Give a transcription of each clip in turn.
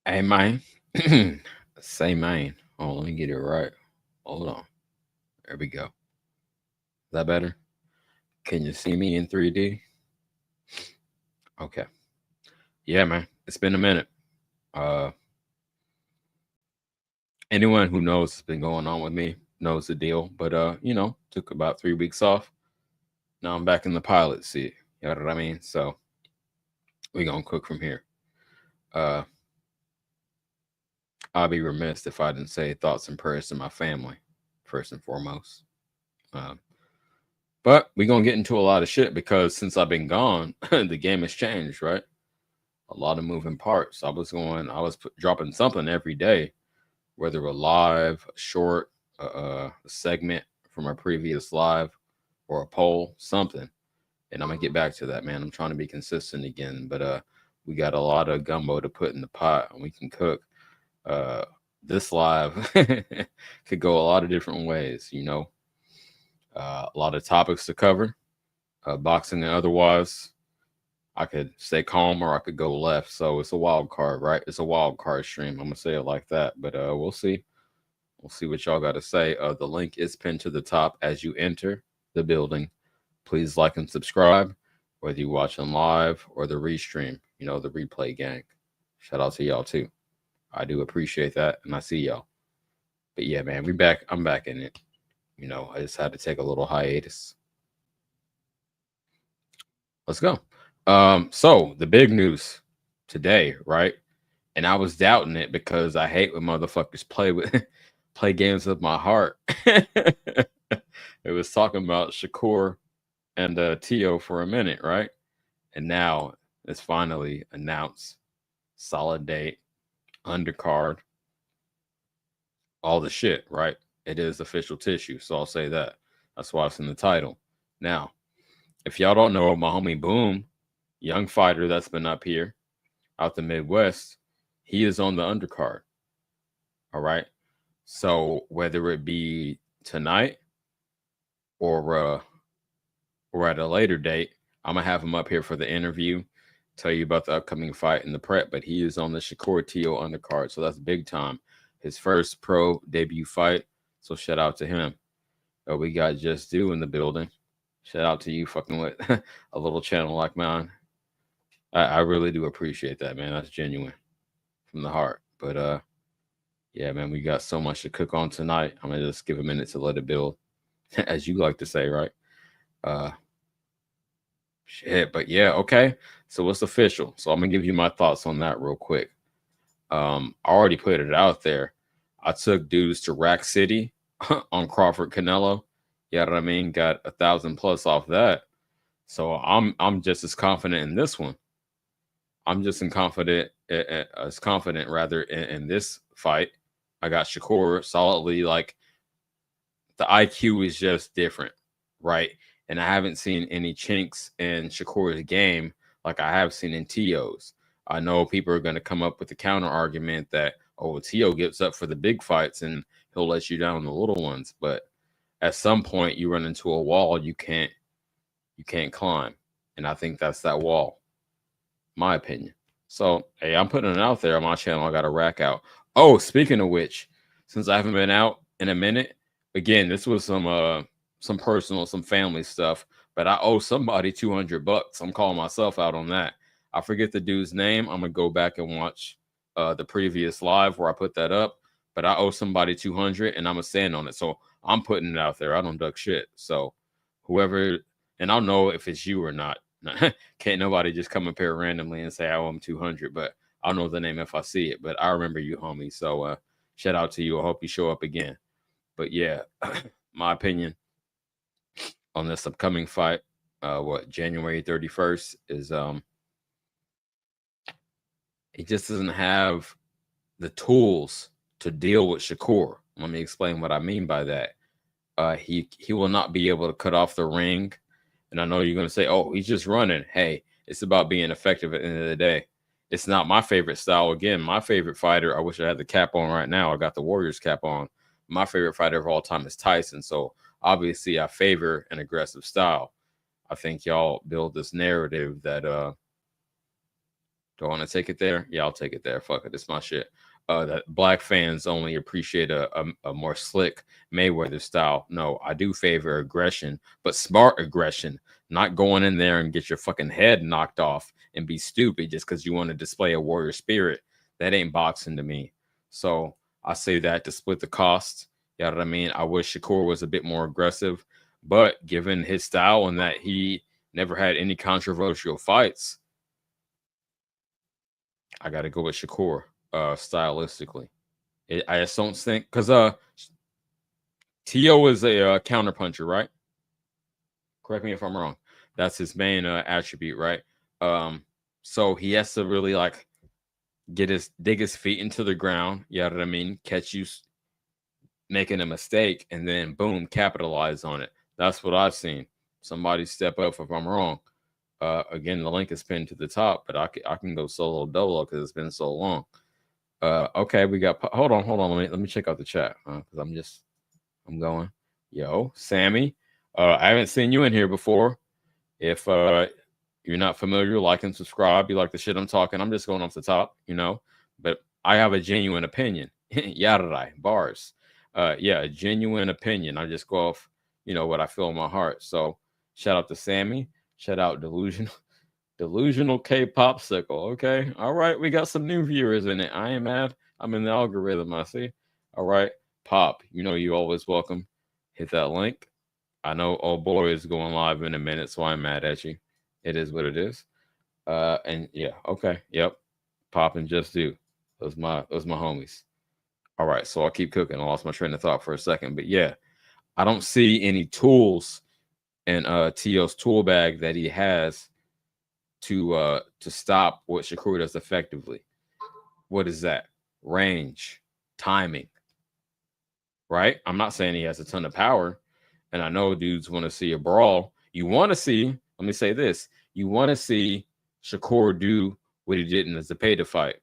Hey, man. Say, man. Oh, let me get it right. Hold on. There we go. Is that better? Can you see me in 3D? Okay. Yeah, man. It's been a minute. Uh, Anyone who knows what's been going on with me knows the deal. But took about 3 weeks off. Now I'm back in the pilot seat. You know what I mean? So we gonna cook from here. Uh, I'll be remiss if I didn't say thoughts and prayers to my family first and foremost. Uh, But we're gonna get into a lot of shit because since I've been gone, the game has changed, right? A lot of moving parts. Dropping something every day, whether a live, a short, a segment from a previous live, or a poll, something. And I'm gonna get back to that, man. I'm trying to be consistent again, but we got a lot of gumbo to put in the pot, and we can cook. Uh, this live could go a lot of different ways, a lot of topics to cover, boxing and otherwise. I could stay calm or I could go left. So it's a wild card, right? It's a wild card stream. I'm gonna say it like that. But we'll see. We'll see what y'all got to say. The link is pinned to the top as you enter the building. Please like and subscribe, whether you watching live or the restream. The replay gang. Shout out to y'all too. I do appreciate that, and I see y'all. But yeah, man, we back. I'm back in it. I just had to take a little hiatus. Let's go. So the big news today, right? And I was doubting it because I hate when motherfuckers play with play games with my heart. It was talking about Shakur and Tio for a minute, right? And now it's finally announced, solid date, undercard, all the shit, right? It is official tissue, so I'll say that. That's why it's in the title. Now, if y'all don't know, my homie Boom, young fighter that's been up here out the Midwest, he is on the undercard. All right. So whether it be tonight or at a later date, I'm gonna have him up here for the interview, tell you about the upcoming fight and the prep. But he is on the Shakur Tio undercard, so that's big time. His first pro debut fight. So shout out to him. We got Just Do in the building. Shout out to you, fucking with a little channel like mine. I really do appreciate that, man. That's genuine from the heart. But yeah, man, we got so much to cook on tonight. I'm gonna just give a minute to let it build, as you like to say, right? Uh, Shit, but yeah, okay. So it's official. So I'm gonna give you my thoughts on that real quick. I already put it out there. I took dudes to Rack City on Crawford Canelo. You know what I mean? Got 1,000 plus off that. So I'm just as confident in this one. I'm just as confident rather in this fight. I got Shakur solidly. Like, the IQ is just different, right? And I haven't seen any chinks in Shakur's game like I have seen in Tio's. I know people are going to come up with the counter argument that, oh, Tio gets up for the big fights and he'll let you down the little ones, but at some point you run into a wall you can't climb, and I think that's that wall, my opinion. So hey, I'm putting it out there on my channel. I got a rack out. Oh, speaking of which, since I haven't been out in a minute, again, this was some personal, some family stuff, but I owe somebody $200. I'm calling myself out on that. I forget the dude's name. I'm gonna go back and watch the previous live where I put that up, but I owe somebody 200 and I'm gonna stand on it. So I'm putting it out there. I don't duck shit. So whoever, and I'll know if it's you or not. Can't nobody just come up here randomly and say I owe him 200, but I'll know the name if I see it. But I remember you, homie. So shout out to you. I hope you show up again. But yeah, my opinion on this upcoming fight, January 31st is he just doesn't have the tools to deal with Shakur. Let me explain what I mean by that. He will not be able to cut off the ring. And I know you're gonna say, "Oh, he's just running." Hey, it's about being effective at the end of the day. It's not my favorite style. Again, my favorite fighter. I wish I had the cap on right now. I got the Warriors cap on. My favorite fighter of all time is Tyson. So obviously, I favor an aggressive style. I think y'all build this narrative that Do I want to take it there? Yeah, I'll take it there. Fuck it, it's my shit. That black fans only appreciate a more slick Mayweather style. No, I do favor aggression, but smart aggression, not going in there and get your fucking head knocked off and be stupid just because you want to display a warrior spirit. That ain't boxing to me. So I say that to split the cost. You know what I mean? I wish Shakur was a bit more aggressive, but given his style and that he never had any controversial fights, I got to go with Shakur stylistically. I just don't think because Tio is a counter puncher, right? Correct me if I'm wrong. That's his main attribute, right? Um, so he has to really like dig his feet into the ground. You know what I mean? Catch you making a mistake, and then boom, capitalize on it. That's what I've seen. Somebody step up if I'm wrong. Again, the link is pinned to the top, but I can go solo dolo because it's been so long. Okay, we got. Hold on. Let me check out the chat because I'm going. Yo, Sammy. I haven't seen you in here before. If you're not familiar, like and subscribe. You like the shit I'm talking. I'm just going off the top, But I have a genuine opinion. Yadarai bars. Yeah, a genuine opinion. I just go off, what I feel in my heart. So shout out to Sammy. Shout out Delusional K-Popsicle. Okay. All right. We got some new viewers in it. I ain't mad. I'm in the algorithm. I see. All right. Pop, you always welcome. Hit that link. I know old boy is going live in a minute, so I'm mad at you. It is what it is. And yeah, okay. Yep. Pop and Just Do. Those my homies. All right. So I'll keep cooking. I lost my train of thought for a second. But yeah, I don't see any tools in Tio's tool bag that he has to stop what Shakur does effectively. What is that? Range, timing, right? I'm not saying he has a ton of power, and I know dudes want to see a brawl. You want to see, let me say this, you want to see Shakur do what he did in the Zepeda fight.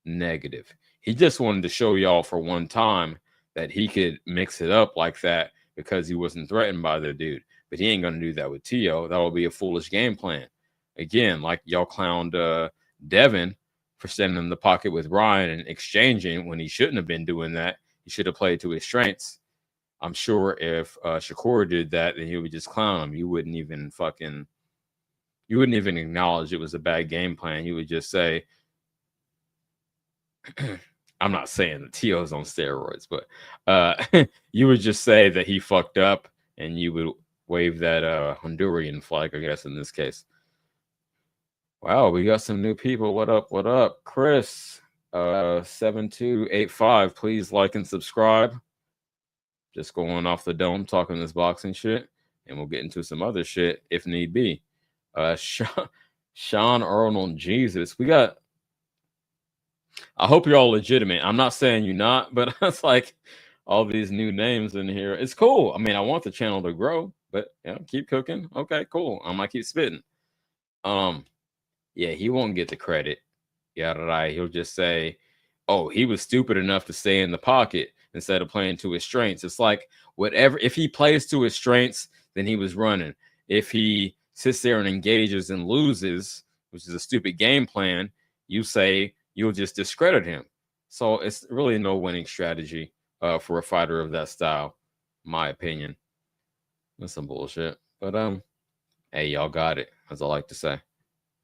Negative. He just wanted to show y'all for one time that he could mix it up like that because he wasn't threatened by the dude. But he ain't going to do that with Tio. That would be a foolish game plan. Again, like y'all clowned Devin for standing in the pocket with Ryan and exchanging when he shouldn't have been doing that. He should have played to his strengths. I'm sure if Shakur did that, then he would just clown him. You wouldn't even acknowledge it was a bad game plan. You would just say, I'm not saying that Tio's on steroids, but you would just say that he fucked up and you would wave that Honduran flag, I guess, in this case. Wow, we got some new people. What up? What up? Chris, 7285. Please like and subscribe. Just going off the dome, talking this boxing shit, and we'll get into some other shit if need be. Sean Arnold, Jesus. I hope you're all legitimate. I'm not saying you're not, but it's like all these new names in here. It's cool. I mean, I want the channel to grow, but keep cooking. Okay, cool. I might keep spitting. Yeah, he won't get the credit. Right. He'll just say, "Oh, he was stupid enough to stay in the pocket instead of playing to his strengths." It's like whatever. If he plays to his strengths, then he was running. If he sits there and engages and loses, which is a stupid game plan, you say you'll just discredit him. So it's really no winning strategy for a fighter of that style, my opinion. That's some bullshit. But hey, y'all got it, as I like to say.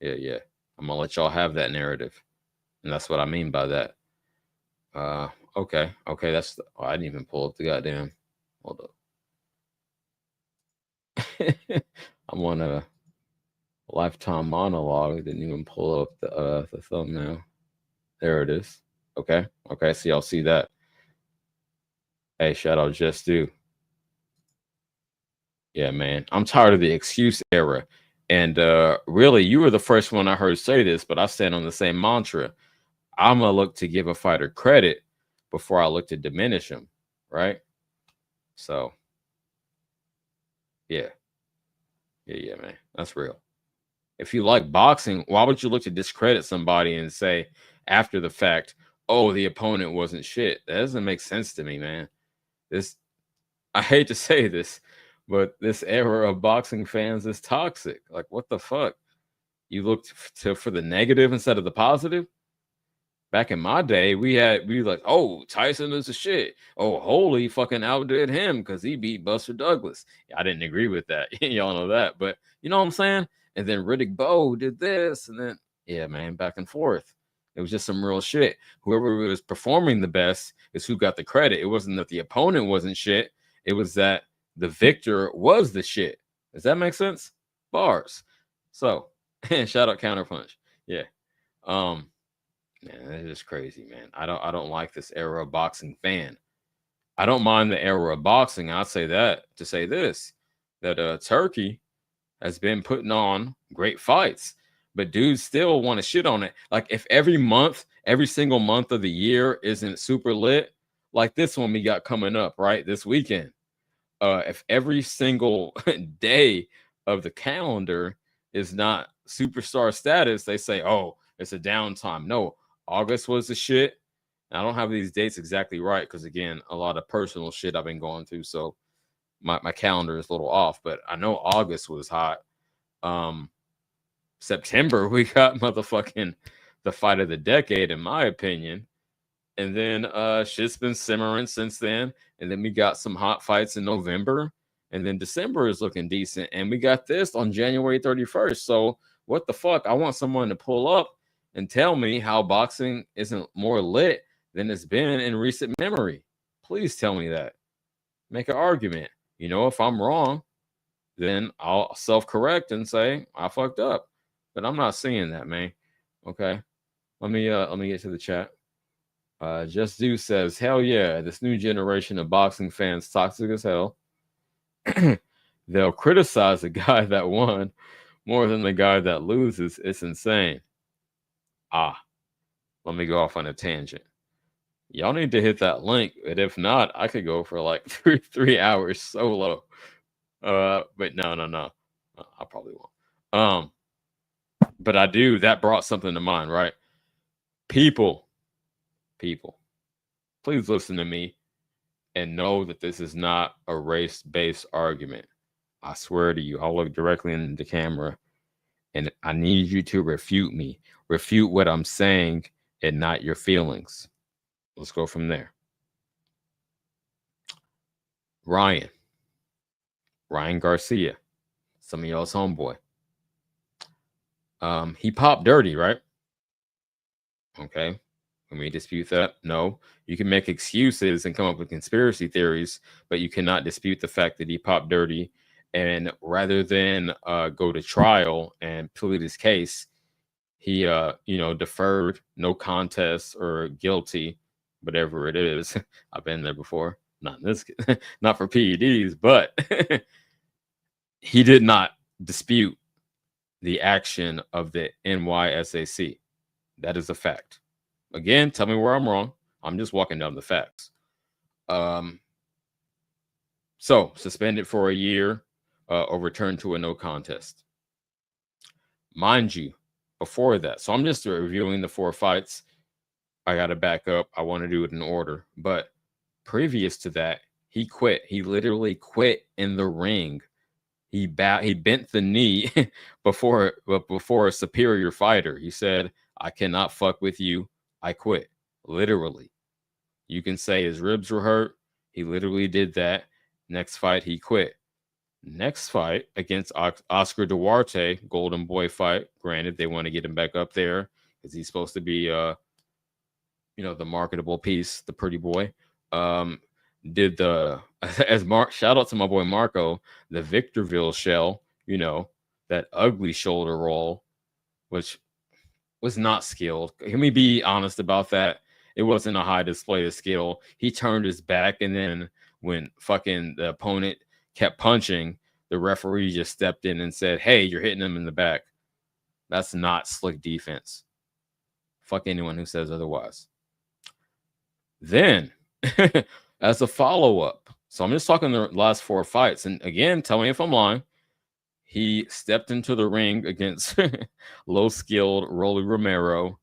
Yeah. I'm gonna let y'all have that narrative, and that's what I mean by that. Okay. I didn't even pull up the goddamn. Hold up. I'm on a lifetime monologue. Didn't even pull up the thumbnail. There it is. Okay. So y'all see that. Hey, shout out Just Do. Yeah, man. I'm tired of the excuse era. And really, you were the first one I heard say this, but I stand on the same mantra. I'm going to look to give a fighter credit before I look to diminish him, right? So, yeah, man. That's real. If you like boxing, why would you look to discredit somebody and say after the fact, oh, the opponent wasn't shit? That doesn't make sense to me, man. I hate to say this, but this era of boxing fans is toxic. Like, what the fuck? You looked for the negative instead of the positive. Back in my day, we were like, oh, Tyson is a shit. Oh, Holy fucking outdid him because he beat Buster Douglas. I didn't agree with that. Y'all know that, but you know what I'm saying? And then Riddick Bowe did this, and then yeah, man, back and forth. It was just some real shit. Whoever was performing the best is who got the credit. It wasn't that the opponent wasn't shit. It was that the victor was the shit. Does that make sense? Bars. So, shout out Counterpunch. Yeah. Um, Man, that is crazy, man. I don't like this era of boxing fan. I don't mind the era of boxing. I'll say that to say this that Turkey has been putting on great fights, but dudes still want to shit on it. Like if every month, every single month of the year isn't super lit, like this one we got coming up, right? This weekend. If every single day of the calendar is not superstar status, they say, oh, it's a downtime. No, August was the shit. And I don't have these dates exactly right because, again, a lot of personal shit I've been going through. So my calendar is a little off, but I know August was hot. September, we got motherfucking the fight of the decade, in my opinion. And then shit's been simmering since then. And then we got some hot fights in November. And then December is looking decent. And we got this on January 31st. So what the fuck? I want someone to pull up and tell me how boxing isn't more lit than it's been in recent memory. Please tell me that. Make an argument. You know, if I'm wrong, then I'll self-correct and say I fucked up. But I'm not seeing that, man. Okay. Let me get to the chat. Just Do says, hell yeah, this new generation of boxing fans toxic as hell. They'll criticize the guy that won more than the guy that loses. It's insane. Let me go off on a tangent. Y'all need to hit that link, but if not, I could go for like three hours solo. But no. I probably won't. But I do. That brought something to mind, right? People, please listen to me and know that this is not a race-based argument. I swear to you, I'll look directly into the camera and I need you to refute me. Refute what I'm saying and not your feelings. Let's go from there. Ryan Garcia, some of y'all's homeboy. He popped dirty, right? Okay. Can we dispute that? No. You can make excuses and come up with conspiracy theories, but you cannot dispute the fact that he popped dirty. And rather than go to trial and plead his case, he deferred no contest or guilty, whatever it is. I've been there before. Not in this, not for PEDs, but he did not dispute the action of the NYSAC. That is a fact. Again, tell me where I'm wrong. I'm just walking down the facts. So suspended for a year, overturned to a no contest. Mind you, before that, so I'm just reviewing the 4 fights. I got to back up. I want to do it in order. But previous to that, he quit. He literally quit in the ring. He bent the knee before a superior fighter. He said, I cannot fuck with you. I quit. Literally. You can say his ribs were hurt. He literally did that. Next fight, he quit. Next fight against Oscar Duarte, Golden Boy fight. Granted, they want to get him back up there because he's supposed to be, the marketable piece, the pretty boy. Did the shout out to my boy Marco, the Victorville shell, that ugly shoulder roll, which was not skilled. Can we be honest about that? It wasn't a high display of skill. He turned his back, and then when fucking the opponent kept punching, the referee just stepped in and said, hey, you're hitting him in the back. That's not slick defense. Fuck anyone who says otherwise. Then, as a follow-up, so I'm just talking the last 4 fights, and again, tell me if I'm lying, he stepped into the ring against low-skilled Rolly Romero.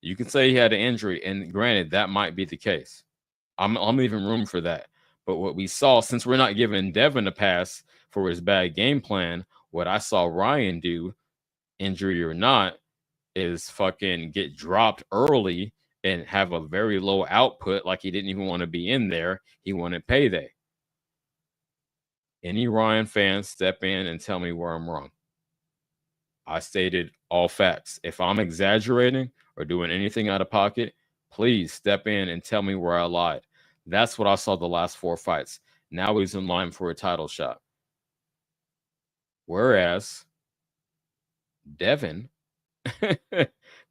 You can say he had an injury, and granted, that might be the case. I'm leaving room for that. But what we saw, since we're not giving Devin a pass for his bad game plan, What I saw Ryan do, injury or not, is fucking get dropped early and have a very low output, like he didn't even want to be in there. He wanted payday. Any Ryan fans, step in and tell me where I'm wrong. I stated all facts. If I'm exaggerating or doing anything out of pocket, please step in and tell me where I lied. That's what I saw the last 4 fights. Now he's in line for a title shot. Whereas Devin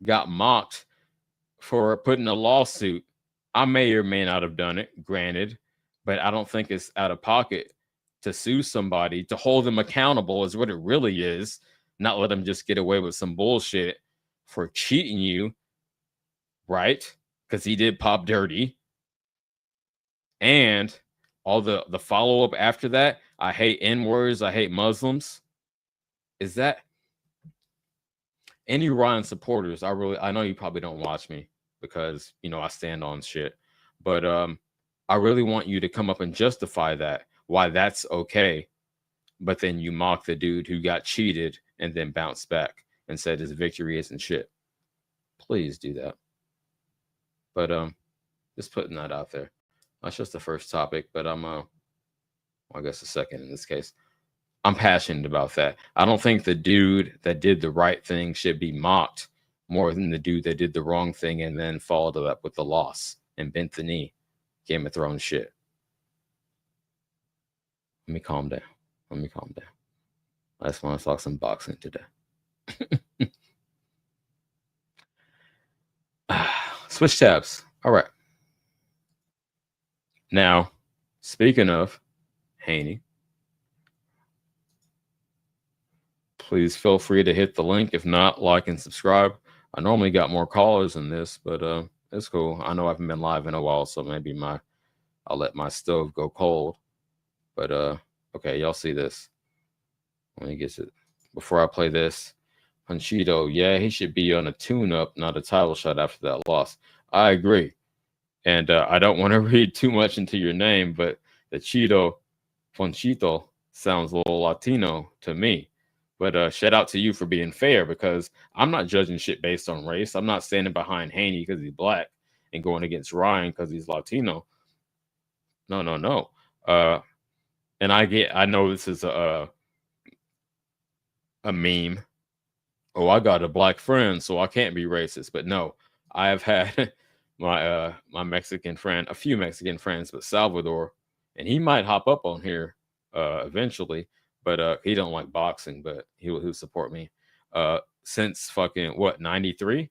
got mocked for putting a lawsuit. I may or may not have done it, granted, but I don't think it's out of pocket to sue somebody, to hold them accountable is what it really is, not let them just get away with some bullshit for cheating you, right? Because he did pop dirty. And all the follow-up after that, I hate N-words, I hate Muslims. Is that any Ryan supporters? I know you probably don't watch me because, you know, I stand on shit. But I really want you to come up and justify that, why that's okay. But then you mock the dude who got cheated and then bounced back and said his victory isn't shit. Please do that. But just putting that out there. That's just the first topic, but I'm I guess the second in this case. I'm passionate about that. I don't think the dude that did the right thing should be mocked more than the dude that did the wrong thing and then followed it up with the loss and bent the knee. Game of Thrones shit. Let me calm down. I just want to talk some boxing today. Switch tabs. All right. Now, speaking of Haney, please feel free to hit the link. If not, like and subscribe. I normally got more callers than this, but it's cool. I know I haven't been live in a while, so maybe I'll let my stove go cold. But okay, y'all see this. Let me get it. Before I play this, Panchito, yeah, he should be on a tune-up, not a title shot after that loss. I agree. And I don't want to read too much into your name, but the Panchito sounds a little Latino to me. But shout out to you for being fair, because I'm not judging shit based on race. I'm not standing behind Haney because he's black and going against Ryan because he's Latino. No. And I know this is a meme. Oh, I got a black friend, so I can't be racist. But no, I have had my Mexican friend, a few Mexican friends, but Salvador, and he might hop up on here eventually. But he don't like boxing, but he'll support me. Since fucking what, 93?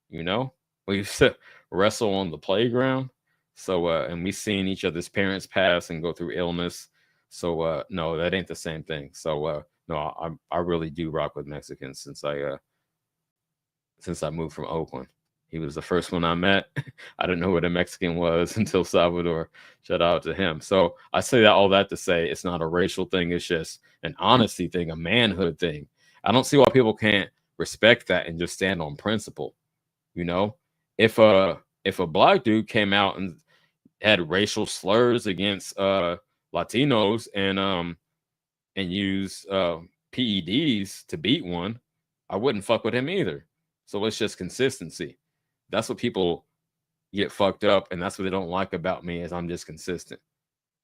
You know, we used to wrestle on the playground. So and we seen each other's parents pass and go through illness. So no, that ain't the same thing. So no, I really do rock with Mexicans since I moved from Oakland. He was the first one I met. I didn't know what a Mexican was until Salvador. Shout out to him. So I say that all that to say it's not a racial thing. It's just an honesty thing, a manhood thing. I don't see why people can't respect that and just stand on principle. You know, if a black dude came out and had racial slurs against Latinos and used PEDs to beat one, I wouldn't fuck with him either. So it's just consistency. That's what people get fucked up, and that's what they don't like about me, is I'm just consistent.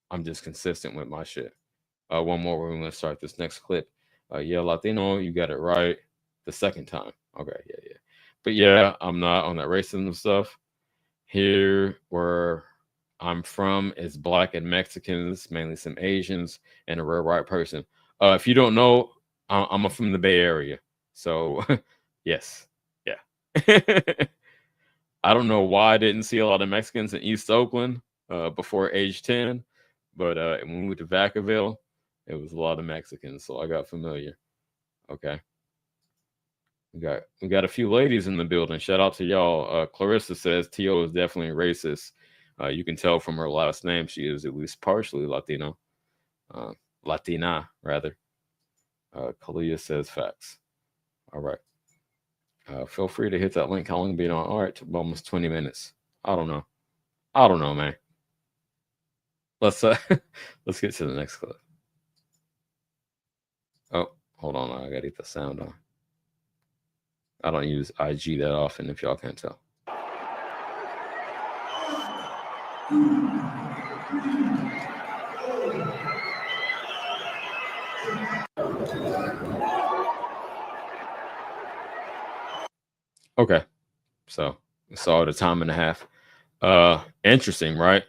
I'm just consistent with my shit. One more, we're gonna start this next clip. Yeah, Latino, you got it right the second time. Okay, yeah. But yeah, I'm not on that racism stuff. Here where I'm from is black and Mexicans, mainly some Asians, and a rare white person. If you don't know, I'm from the Bay Area. So yes. Yeah. I don't know why I didn't see a lot of Mexicans in East Oakland before age 10, but when we moved to Vacaville, it was a lot of Mexicans, so I got familiar. Okay. We got a few ladies in the building. Shout out to y'all. Clarissa says T.O. is definitely racist. You can tell from her last name she is at least partially Latino. Latina, rather. Kalia says facts. All right. Feel free to hit that link. How long been on? All right, almost 20 minutes. I don't know, man. Let's let's get to the next clip. Oh, Hold on, I gotta get the sound on. I don't use IG that often, if y'all can't tell. Okay, so saw the time and a half. Interesting, right?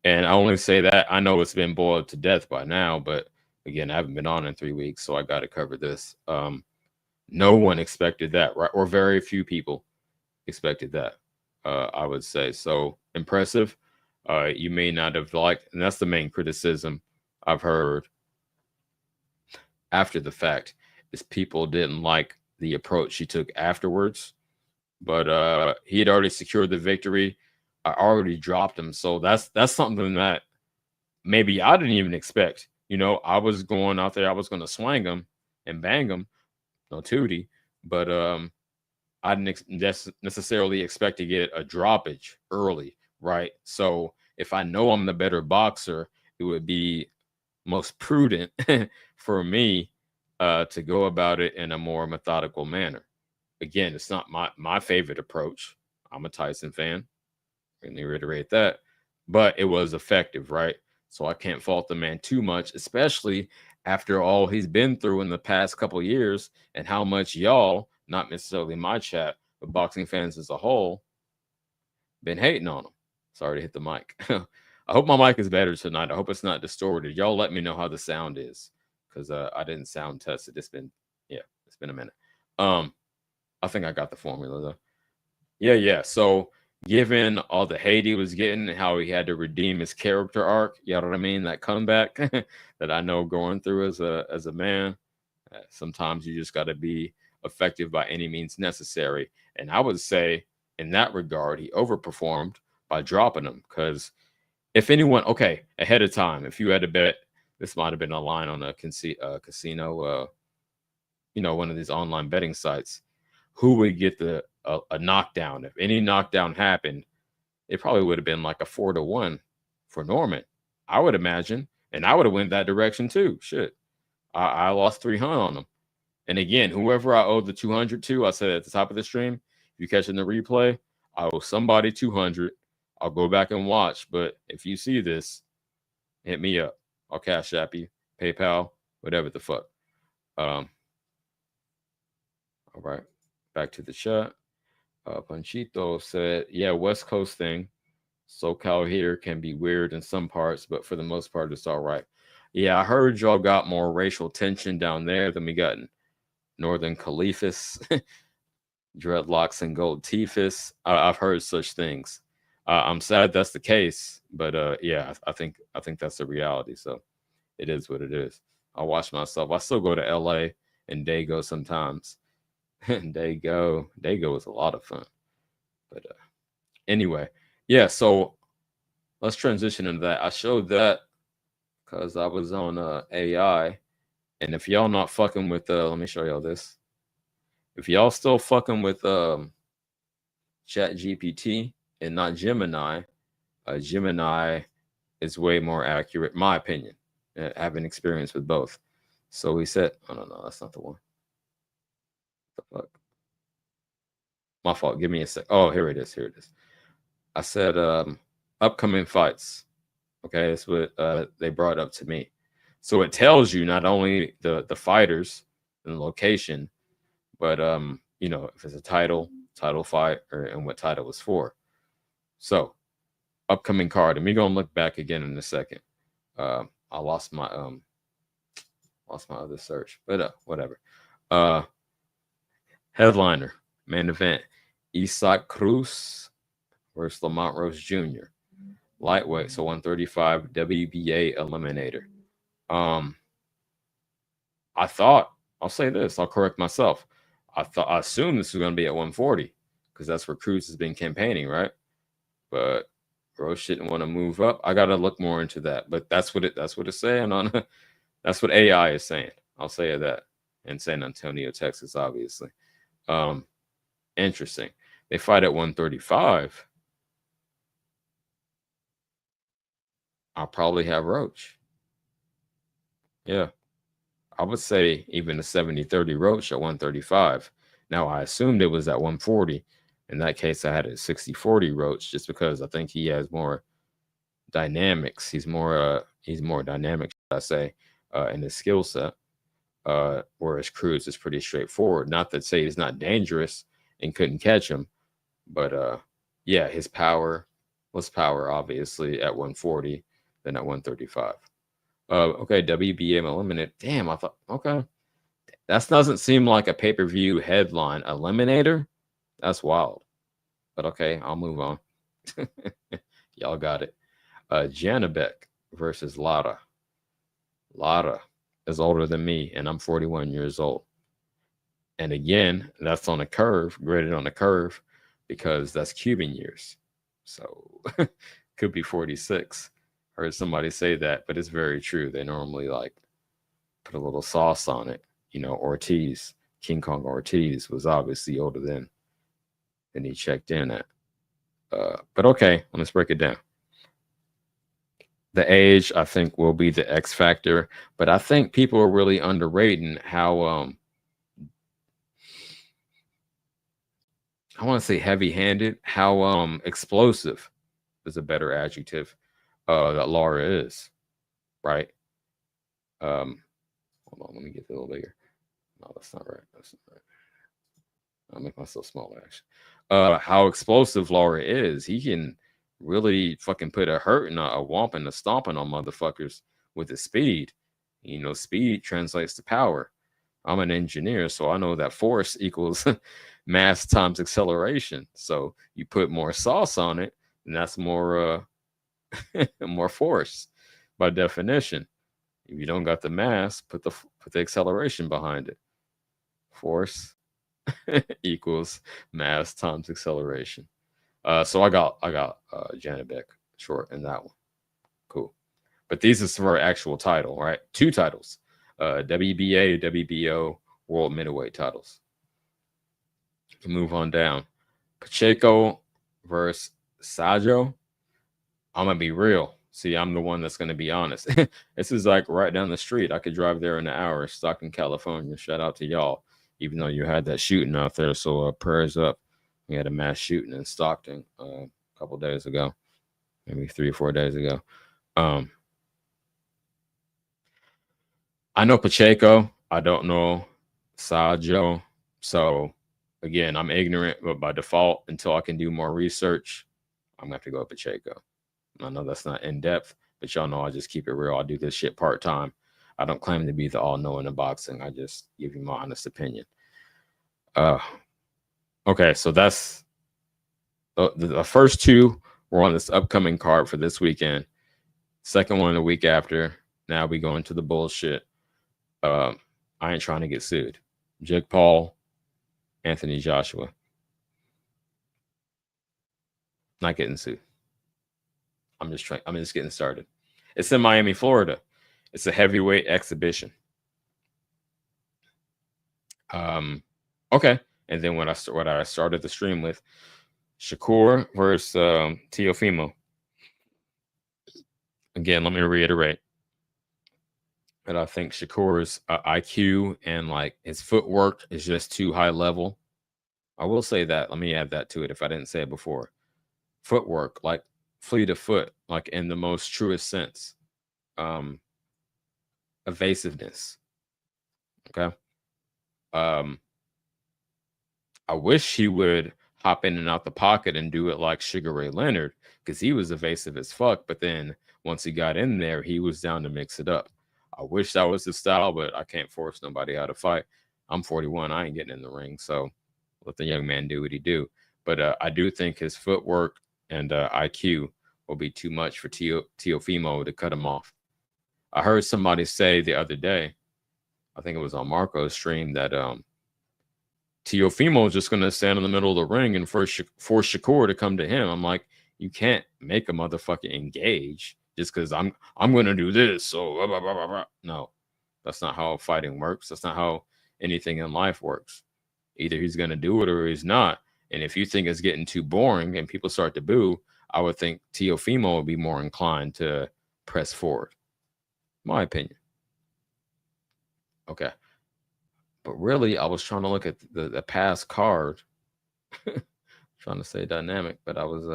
And I only say that I know it's been boiled to death by now, but again, I haven't been on in 3 weeks, so I got to cover this. No one expected that, right? Or very few people expected that. I would say so impressive. You may not have liked, and that's the main criticism I've heard after the fact is people didn't like the approach he took afterwards. But he had already secured the victory. I already dropped him, so that's something that maybe I didn't even expect. You know, I was going out there, I was going to swing him and bang him, no tootie, but I didn't necessarily expect to get a droppage early, right? So if I know I'm the better boxer, it would be most prudent for me to go about it in a more methodical manner. Again, it's not my favorite approach. I'm a Tyson fan. Let me reiterate that, but it was effective, right? So I can't fault the man too much, especially after all he's been through in the past couple years and how much y'all, not necessarily my chat, but boxing fans as a whole, been hating on him. Sorry to hit the mic. I hope my mic is better tonight. I hope it's not distorted. Y'all let me know how the sound is because I didn't sound test it. It's been a minute. I think I got the formula though. Yeah. So given all the hate he was getting and how he had to redeem his character arc, you know what I mean? That comeback that I know going through as a man, sometimes you just got to be effective by any means necessary. And I would say in that regard, he overperformed by dropping him. Because if anyone, okay, ahead of time, if you had to bet, this might have been a line on a casino, one of these online betting sites, who would get a knockdown? If any knockdown happened, it probably would have been like a 4-1 for Norman, I would imagine, and I would have went that direction too. Shit, I lost 300 on him. And again, whoever I owed the 200 to, I said at the top of the stream, if you catch in the replay, I owe somebody 200. I'll go back and watch, but if you see this, hit me up. I'll cash app you, PayPal, whatever the fuck. All right, back to the chat. Panchito said, yeah, West Coast thing. SoCal here can be weird in some parts, but for the most part, it's all right. Yeah, I heard y'all got more racial tension down there than we got in Northern Caliphus, dreadlocks and gold teethus. I've heard such things. I'm sad that's the case, but yeah, I think that's the reality. So it is what it is. I watch myself. I still go to LA and Dago sometimes. Dago is a lot of fun. But anyway, yeah. So let's transition into that. I showed that because I was on AI, and if y'all not fucking with, let me show y'all this. If y'all still fucking with Chat GPT and not Gemini, Gemini is way more accurate, my opinion. Having experience with both. So he said, oh no, that's not the one. What the fuck? My fault. Give me a sec. Oh, here it is. I said upcoming fights. Okay, that's what they brought up to me. So it tells you not only the fighters and the location, but if it's a title fight, and what title it's for. So upcoming card, and we're gonna look back again in a second. I lost my other search, but whatever. Headliner, main event, Isaac Cruz versus Lamont Rose Jr. Lightweight, so 135 WBA eliminator. I thought, I'll say this, I'll correct myself. I assumed this was going to be at 140 because that's where Cruz has been campaigning, right? But Rose didn't want to move up. I got to look more into that, but that's what it's saying on. That's what AI is saying. I'll say that in San Antonio, Texas, obviously. Interesting. They fight at 135. I'll probably have Roach. Yeah. I would say even a 70-30 Roach at 135. Now, I assumed it was at 140. In that case, I had a 60-40 Roach just because I think he has more dynamics. He's more dynamic, should I say, in his skill set. Whereas Cruz is pretty straightforward. Not that say he's not dangerous and couldn't catch him, but yeah, his power was power obviously at 140, then at 135. Okay, WBM eliminated. Damn, I thought okay. That doesn't seem like a pay-per-view headline. Eliminator? That's wild. But okay, I'll move on. Y'all got it. Janabek versus Lara. Lara is older than me, and I'm 41 years old. And again, that's on a curve, graded on a curve, because that's Cuban years. So could be 46. Heard somebody say that, but it's very true. They normally like put a little sauce on it. You know, Ortiz, King Kong Ortiz was obviously older than he checked in at. But okay, let's break it down. The age, I think, will be the X factor, but I think people are really underrating how I want to say heavy-handed, how explosive is a better adjective that Laura is, right? Hold on, let me get a little bigger. No, that's not right. That's not right. I'll make myself smaller, actually. How explosive Laura is. He can really fucking put a hurt and a whomp and a stomping on motherfuckers with his speed. You know, speed translates to power. I'm an engineer, so I know that force equals mass times acceleration. So you put more sauce on it, and that's more more force by definition. If you don't got the mass, put the acceleration behind it. Force equals mass times acceleration. So I got Janet Beck short in that one. Cool. But these is for our actual title, right? Two titles. WBA, WBO, World Middleweight titles. Move on down. Pacheco versus Sajo. I'm gonna be real. See, I'm the one that's gonna be honest. This is like right down the street. I could drive there in an hour. Stockton, California. Shout out to y'all. Even though you had that shooting out there, so prayers up. We had a mass shooting in Stockton a couple days ago, maybe 3 or 4 days ago. I know Pacheco. I don't know Sajo. So again, I'm ignorant, but by default, until I can do more research, I'm gonna have to go with Pacheco. I know that's not in depth, but y'all know I just keep it real. I do this shit part time. I don't claim to be the all knowing in boxing. I just give you my honest opinion. Okay, so that's the first two were on this upcoming card for this weekend. Second one the week after. Now we go into the bullshit. I ain't trying to get sued. Jake Paul, Anthony Joshua. Not getting sued. I'm just getting started. It's in Miami, Florida. It's a heavyweight exhibition. Okay. And then what I started the stream with, Shakur versus Teofimo. Again, let me reiterate that I think Shakur's IQ and like his footwork is just too high level. I will say that. Let me add that to it if I didn't say it before. Footwork, like fleet of foot, like in the most truest sense. Evasiveness. Okay. I wish he would hop in and out the pocket and do it like Sugar Ray Leonard, because he was evasive as fuck. But then once he got in there, he was down to mix it up. I wish that was his style, but I can't force nobody how to fight. I'm 41. I ain't getting in the ring, so let the young man do what he do. But I do think his footwork and IQ will be too much for Teofimo to cut him off. I heard somebody say the other day, I think it was on Marco's stream, that Teofimo is just going to stand in the middle of the ring and force Shakur to come to him. I'm like, you can't make a motherfucker engage just because I'm going to do this. So blah, blah, blah, blah. No, that's not how fighting works. That's not how anything in life works. Either he's going to do it or he's not. And if you think it's getting too boring and people start to boo, I would think Teofimo would be more inclined to press forward. My opinion. Okay, but really, I was trying to look at the past card, trying to say dynamic, but I was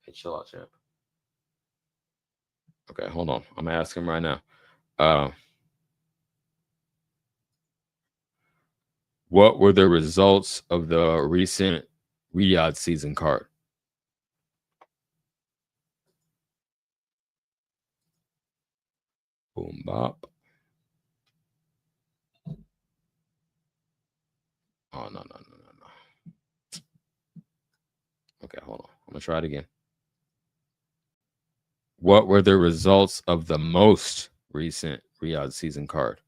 hey, chill out, champ. Okay, hold on. I'm gonna ask him right now. Uh, what were the results of the recent Riyadh season card? Boom bop. Oh no no no no no. Okay, hold on. I'm gonna try it again. What were the results of the most recent Riyadh season card?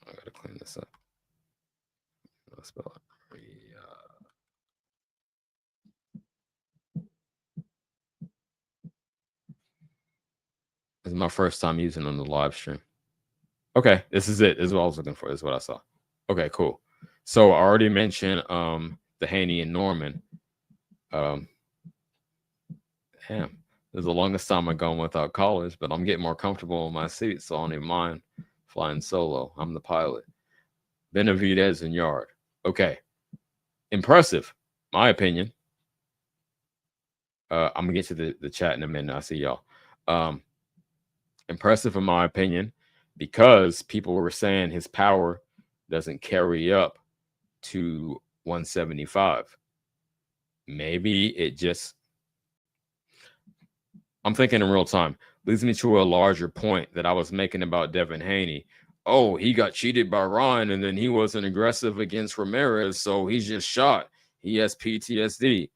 I gotta clean this up. Let's spell it. Riyadh. This is my first time using it on the live stream. Okay, this is it. This is what I was looking for. This is what I saw. Okay, cool. So I already mentioned the Haney and Norman. Um damn. This is the longest time I've gone without collars, but I'm getting more comfortable in my seat, so I don't even mind flying solo. I'm the pilot. Benavidez and Yard. Okay. Impressive, my opinion. I'm gonna get to the chat in a minute. I see y'all. Um, impressive in my opinion, because people were saying his power doesn't carry up to 175. Maybe it just, I'm thinking in real time, leads me to a larger point that I was making about Devin Haney. Oh, he got cheated by Ryan and then he wasn't aggressive against Ramirez, so he's just shot. He has PTSD.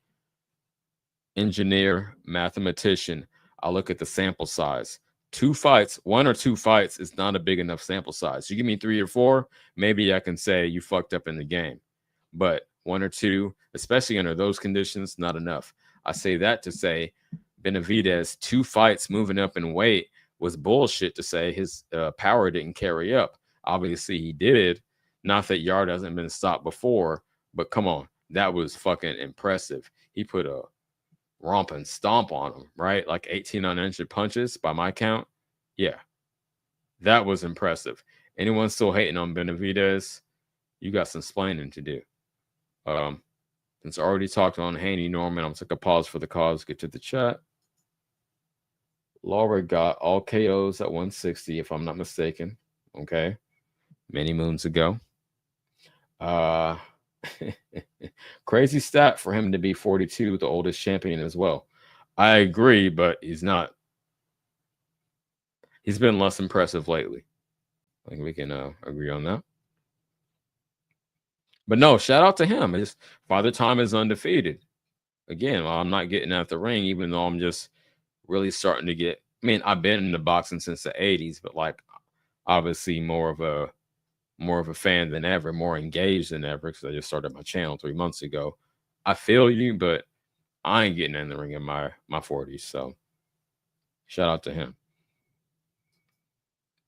Engineer, mathematician. I look at the sample size. Two fights, one or two fights is not a big enough sample size. You give me 3 or 4, maybe I can say you fucked up in the game. But one or two, especially under those conditions, not enough. I say that to say Benavidez, 2 fights moving up in weight was bullshit to say his power didn't carry up. Obviously, he did. Not that Yard hasn't been stopped before, but come on, that was fucking impressive. He put a romp and stomp on him, right? Like 18 uninjured punches by my count. Yeah, that was impressive. Anyone still hating on Benavidez, you got some splaining to do. Um, since I already talked on Haney-Norman, I'm take a pause for the cause, get to the chat. Laura got all KOs at 160, if I'm not mistaken. Okay. Many moons ago. Uh crazy stat for him to be 42, the oldest champion as well. I agree, but he's not. He's been less impressive lately. I think we can agree on that. But no, shout out to him. His father time is undefeated. Again, while I'm not getting out the ring, even though I'm just really starting to get. I mean, I've been in the boxing since the '80s, but like obviously more of a fan than ever, more engaged than ever because I just started my channel 3 months ago. I feel you, but I ain't getting in the ring in my 40s. So shout out to him.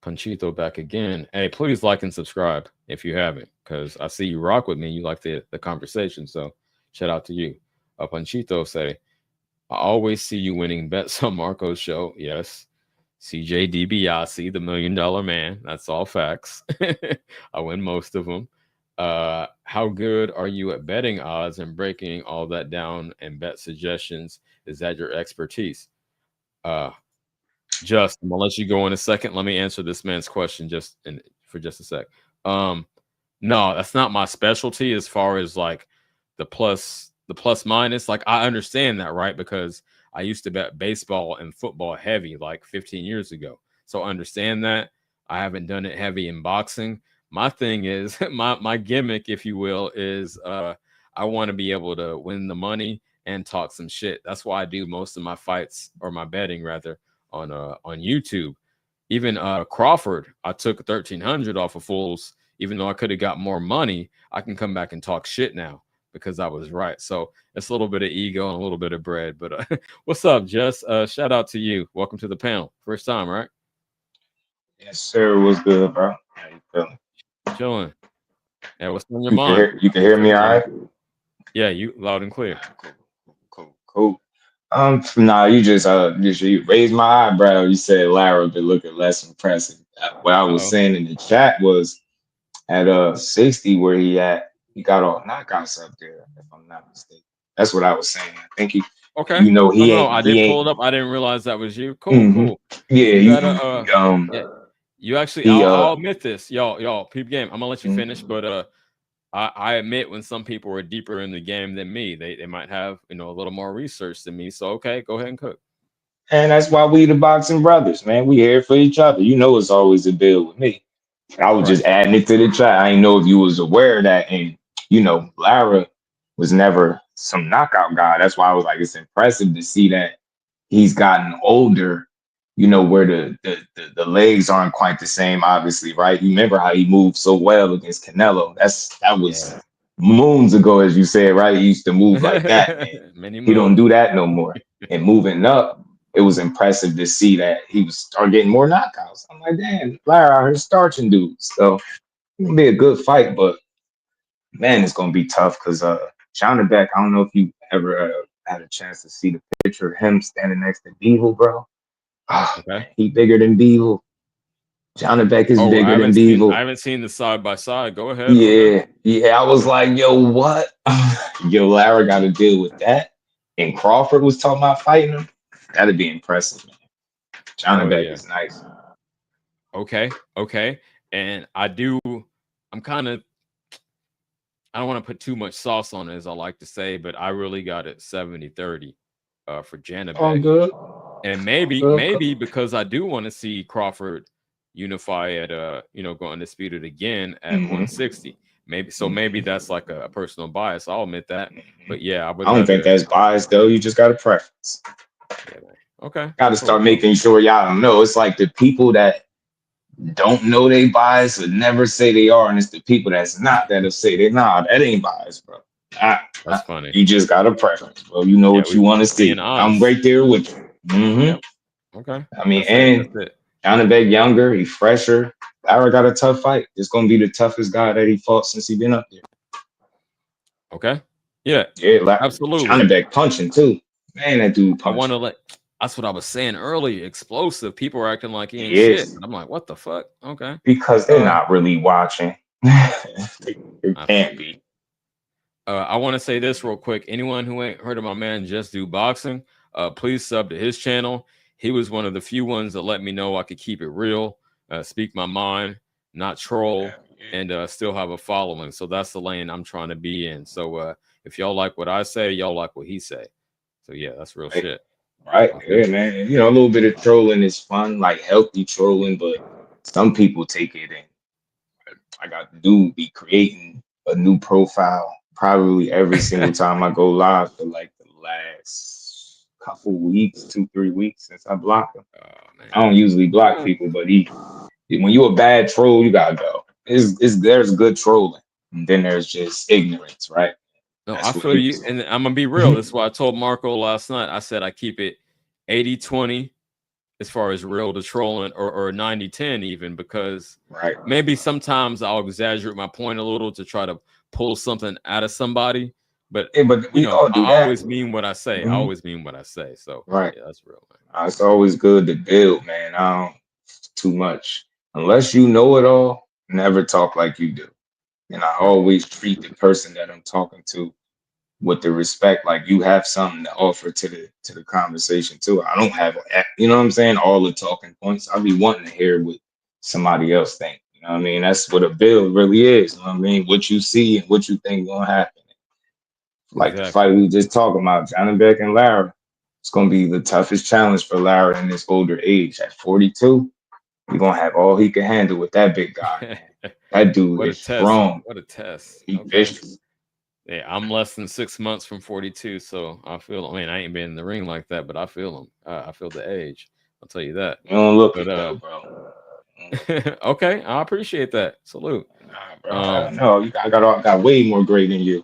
Panchito back again. Hey, please like and subscribe if you haven't, because I see you rock with me. You like the conversation. So shout out to you. Panchito say, I always see you winning bets on Marco's show. Yes. CJ DiBiase, the $1 million man. That's all facts. I win most of them. How good are you at betting odds and breaking all that down and bet suggestions? Is that your expertise? Uh, just I'm gonna let you go in a second. Let me answer this man's question for just a sec. Um, no, that's not my specialty as far as like the plus minus. Like I understand that, right? Because I used to bet baseball and football heavy like 15 years ago. So I understand that. I haven't done it heavy in boxing. My thing is my gimmick, if you will, is I want to be able to win the money and talk some shit. That's why I do most of my fights or my betting rather on YouTube. Even Crawford, I took 1,300 off of Fools. Even though I could have got more money, I can come back and talk shit now because I was right. So it's a little bit of ego and a little bit of bread. But what's up, Jess? Shout out to you. Welcome to the panel. First time, right? Yes, sir. What's good, bro? How you feeling? Chilling. Yeah, what's on your You can mind? hear you can Thanks hear for me all coming. right? Yeah, you loud and clear. Cool, cool, cool. Nah, you raised my eyebrow. You said Lara been looking less impressive. What I was Uh-oh. saying in the chat was at 60 where he got all knockouts up there, if I'm not mistaken. That's what I was saying. I think Okay. Oh he no, ain't I he did ain't pull it up. I didn't realize that was you. Cool, hmm cool. yeah, You gotta um yeah. You actually he I'll admit this. Y'all, peep game. I'm gonna let you finish, mhm. but I admit when some people are deeper in the game than me, they might have, a little more research than me. So okay, go ahead and cook. And that's why we the boxing brothers, man. We here for each other. You know it's always a bill with me. I was Right. just adding it to the chat. I didn't know if you was aware of that. And Lara was never some knockout guy. That's why I was like, it's impressive to see that he's gotten older, where the legs aren't quite the same, obviously, right? You remember how he moved so well against Canelo. That was Yeah. moons ago, as you said, right? He used to move like that, man. Many He don't moons. do that no more. And moving up, it was impressive to see that he was start getting more knockouts. I'm like, damn, Lara out here starching dudes. So it's gonna be a good fight, but man, it's gonna be tough because Beck, I don't know if you ever had a chance to see the picture of him standing next to Beagle, bro. Oh Okay. man, he bigger than Beagle. Beck is Oh, bigger than I Beagle. haven't seen the side by side. Go ahead. Okay. Yeah, yeah. I was like, yo, what? Yo, Lara got to deal with that. And Crawford was talking about fighting him. That'd be impressive, man. Oh Beck yeah. is nice. Okay. Okay. And I'm kind of I don't want to put too much sauce on it, as I like to say, but I really got it 70-30 for All Janabek. good. And All maybe good. because I do want to see Crawford unify at go undisputed again at Mm-hmm. 160. Maybe that's like a personal bias. I'll admit that. Mm-hmm. But yeah, I would I don't think rather that's biased though. You just got a preference. yeah, man. Okay. Got to Cool, start cool. making sure y'all don't know. It's like the people that don't know they biased would never say they are, and it's the people that's not that'll say they nah, that ain't biased, bro. Nah, nah. That's funny. You just got a preference, bro. You know Yeah, what you want to being see. I'm honest. right there with you. Yep. Okay. I mean, That's it. and That's it. Beck younger, he fresher. Lara got a tough fight. It's gonna be the toughest guy that he fought since he been up there. Okay. Yeah, Yeah, absolutely. Beck punching too. Man, that dude I want punching. to let that's what I was saying earlier. Explosive. People are acting like he ain't He shit. is But I'm like, what the fuck? Okay. because they're Uh not really watching. They I feel can't you. be. I want to say this real quick. Anyone who ain't heard of my man Just Do Boxing, please sub to his channel. He was one of the few ones that let me know I could keep it real, speak my mind, not Yeah, troll, yeah. and still have a following. So that's the lane I'm trying to be in. So if y'all like what I say, y'all like what he say. So yeah, that's real Right, shit. right, I feel yeah, you. man. A little bit of trolling is fun, like healthy trolling, but some people take it in. I got to do be creating a new profile probably every single time I go live for like the last couple weeks, 2, 3 weeks since I blocked him. Oh I don't man. usually block people, but when you a bad troll, you gotta go. There's good trolling, and then there's just ignorance, right? No, I That's what feel he you. was. And I'm gonna be real. That's why I told Marco last night. I said I keep it 80-20 as far as real to trolling or 90-10 even because Right. maybe sometimes I'll exaggerate my point a little to try to pull something out of somebody. But Yeah, but we all I do that. always mean what I say. I Mhm. always mean what I say. So Right. yeah, that's real, man. It's always good to build, man. I don't too much. Unless you know it all, never talk like you do. And I Right. always treat the person that I'm talking to with the respect, like you have something to offer to the conversation too. I don't have, what I'm saying, all the talking points. I'll be wanting to hear what somebody else think. You know what I mean? That's what a build really is. You know what I mean? What you see and what you think gonna happen. Like the Exactly. fight we just talking about, John Beck and Lara. It's gonna be the toughest challenge for Lara in this older age. At 42, you're gonna have all he can handle with that big guy, man. That dude What a is test. strong. What a test. He Okay. vicious. Yeah, I'm less than 6 months from 42, so I feel. I mean, I ain't been in the ring like that, but I feel them. I feel the age. I'll tell you that. You don't look But it though, bro. okay, I appreciate that. Salute. Nah, bro. I Um, don't know. I got way more gray than you.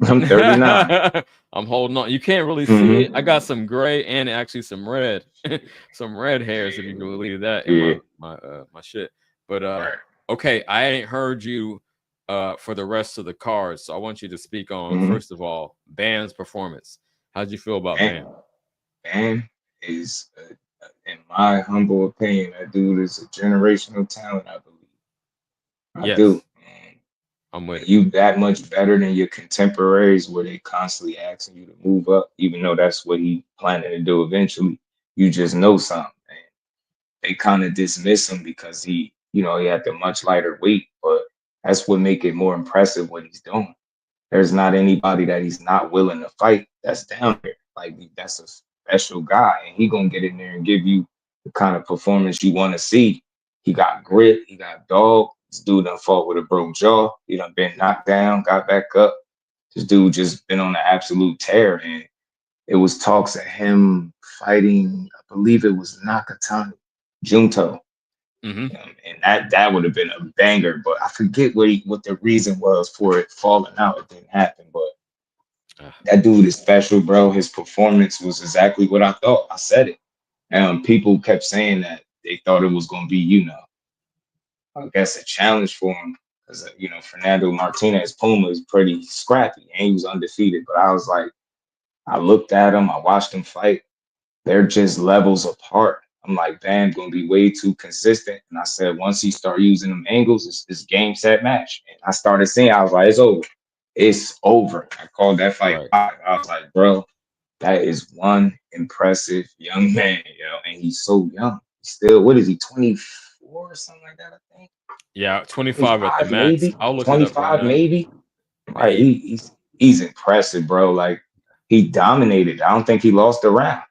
I'm 39. I'm holding on. You can't really see it. I got Mm-hmm. some gray and actually some red, some red hairs, if you Yeah. can believe that, in Yeah. my shit. But Right. okay, I ain't heard you for the rest of the cards, so I want you to speak on Mm-hmm. first of all Bam's performance. How'd you feel about Man, Bam? Bam is, in my humble opinion, that dude is a generational talent. I believe. I do. Yes, And I'm with when it. you that much better than your contemporaries, where they constantly asking you to move up, even though that's what he planning to do eventually, you just know something. And they kind of dismiss him because he had the much lighter weight, but that's what make it more impressive what he's doing. There's not anybody that he's not willing to fight that's down there. Like that's a special guy, and he gonna get in there and give you the kind of performance you want to see. He got grit, he got dog. This dude done fought with a broke jaw. He done been knocked down, got back up. This dude just been on an absolute tear, and it was talks of him fighting. I believe it was Nakatani, Junto, Hmm. and that would have been a banger. But I forget what the reason was for it falling out. It didn't happen, but Uh, that dude is special, bro. His performance was exactly what I thought. I said it. People kept saying that they thought it was going to be, I guess a challenge for him because Fernando Martinez Puma is pretty scrappy and he was undefeated. But I was like, I looked at him, I watched him fight. They're just levels apart. I'm like, Bam gonna be way too consistent. And I said, once he start using them angles, it's game set match. And I started seeing, I was like, it's over. It's over. I called that fight right. live. I was like, bro, that is one impressive young man, and he's so young. Still, what is he, 24 or something like that, I think? Yeah, 25 at the 25 max. maybe, I'll look it up right 25 now. maybe. And Right, he's impressive, bro. Like he dominated. I don't think he lost a round.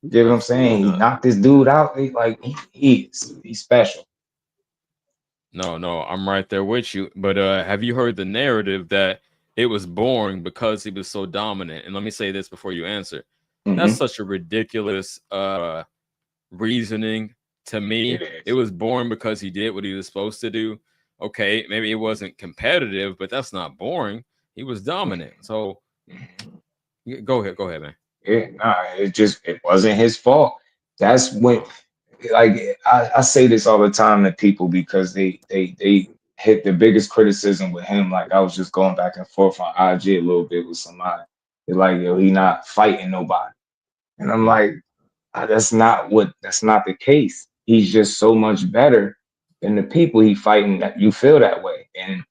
You get what I'm absolutely saying? He not. knocked this dude out. He's special. No, no, I'm right there with you. But have you heard the narrative that it was boring because he was so dominant? And let me say this before you answer. That's Hmm. such a ridiculous reasoning to It me. It is. was boring because he did what he was supposed to do. Okay, maybe it wasn't competitive, but that's not boring. He was dominant. Mhm. So Mhm. go ahead, man. Yeah, nah, it wasn't his fault. That's when, like, I say this all the time to people because they hit the biggest criticism with him. Like I was just going back and forth on IG a little bit with somebody. They're like, yo, he not fighting nobody, and I'm Mm, like, that's not the case. He's just so much better than the people he fighting that you feel that way. And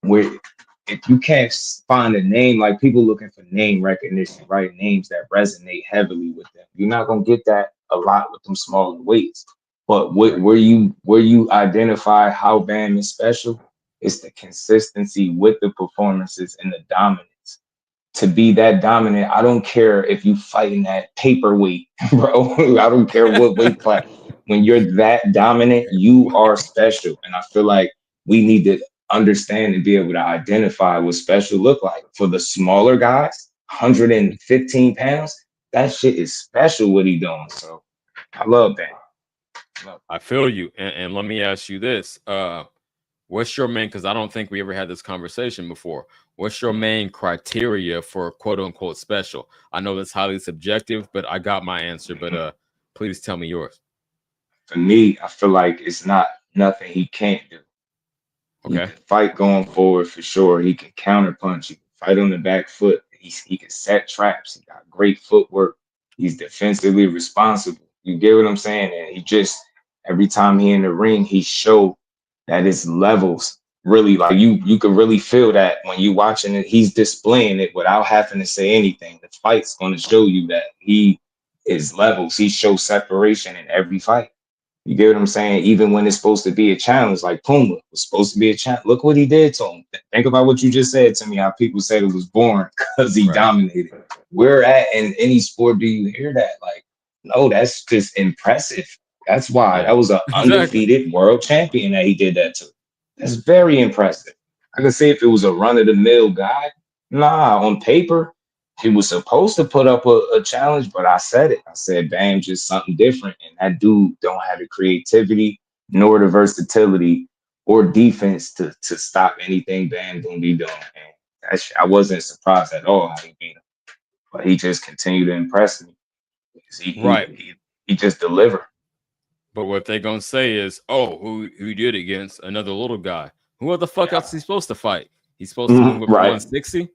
where if you can't find a name, like people looking for name recognition, right? Names that resonate heavily with them. You're not gonna get that a lot with them smaller weights. But right. where you identify how Bam is special, it's the consistency with the performances and the dominance to be that dominant. I don't care if you fighting that paperweight, bro. I don't care what weight class. When you're that dominant, you are special. And I feel like we need to understand and be able to identify what special look like. For the smaller guys, 115 pounds, that shit is special what he doing. So I love that. Love I feel you. And let me ask you this. What's your main, because I don't think we ever had this conversation before. What's your it. main criteria for quote unquote special? I know that's highly subjective, but I got my answer. But Mhm. please tell me yours. For me, I feel like it's not nothing he can't do. He Okay. can fight going forward for sure. He can counterpunch. He can fight on the back foot. He can set traps. He got great footwork. He's defensively responsible. You get what I'm saying? And he just every time he in the ring, he show that his levels really like you can really feel that when you watching it. He's displaying it without having to say anything. The fight's going to show you that he is levels. He shows separation in every fight. You get what I'm saying? Even when it's supposed to be a challenge, like Puma was supposed to be a challenge. Look what he did to him. Think about what you just said to me, how people said it was boring because he Right. dominated. Where at in any sport do you hear that? Like, no, that's just impressive. That's why Yeah. that was an Exactly. undefeated world champion that he did that to. That's very impressive. I can say if it was a run of the mill guy, nah, on paper, he was supposed to put up a challenge, but I said it. I said Bam just something different. And that dude don't have the creativity nor the versatility or defense to stop anything Bam gonna be doing. And I wasn't surprised at all how he beat him. But he just continued to impress me because Right. he just delivered. But what they gonna say is, oh, who did against another little guy? Who the fuck else is he Yeah. supposed to fight? He's supposed to move Mhm. up to Right. 160.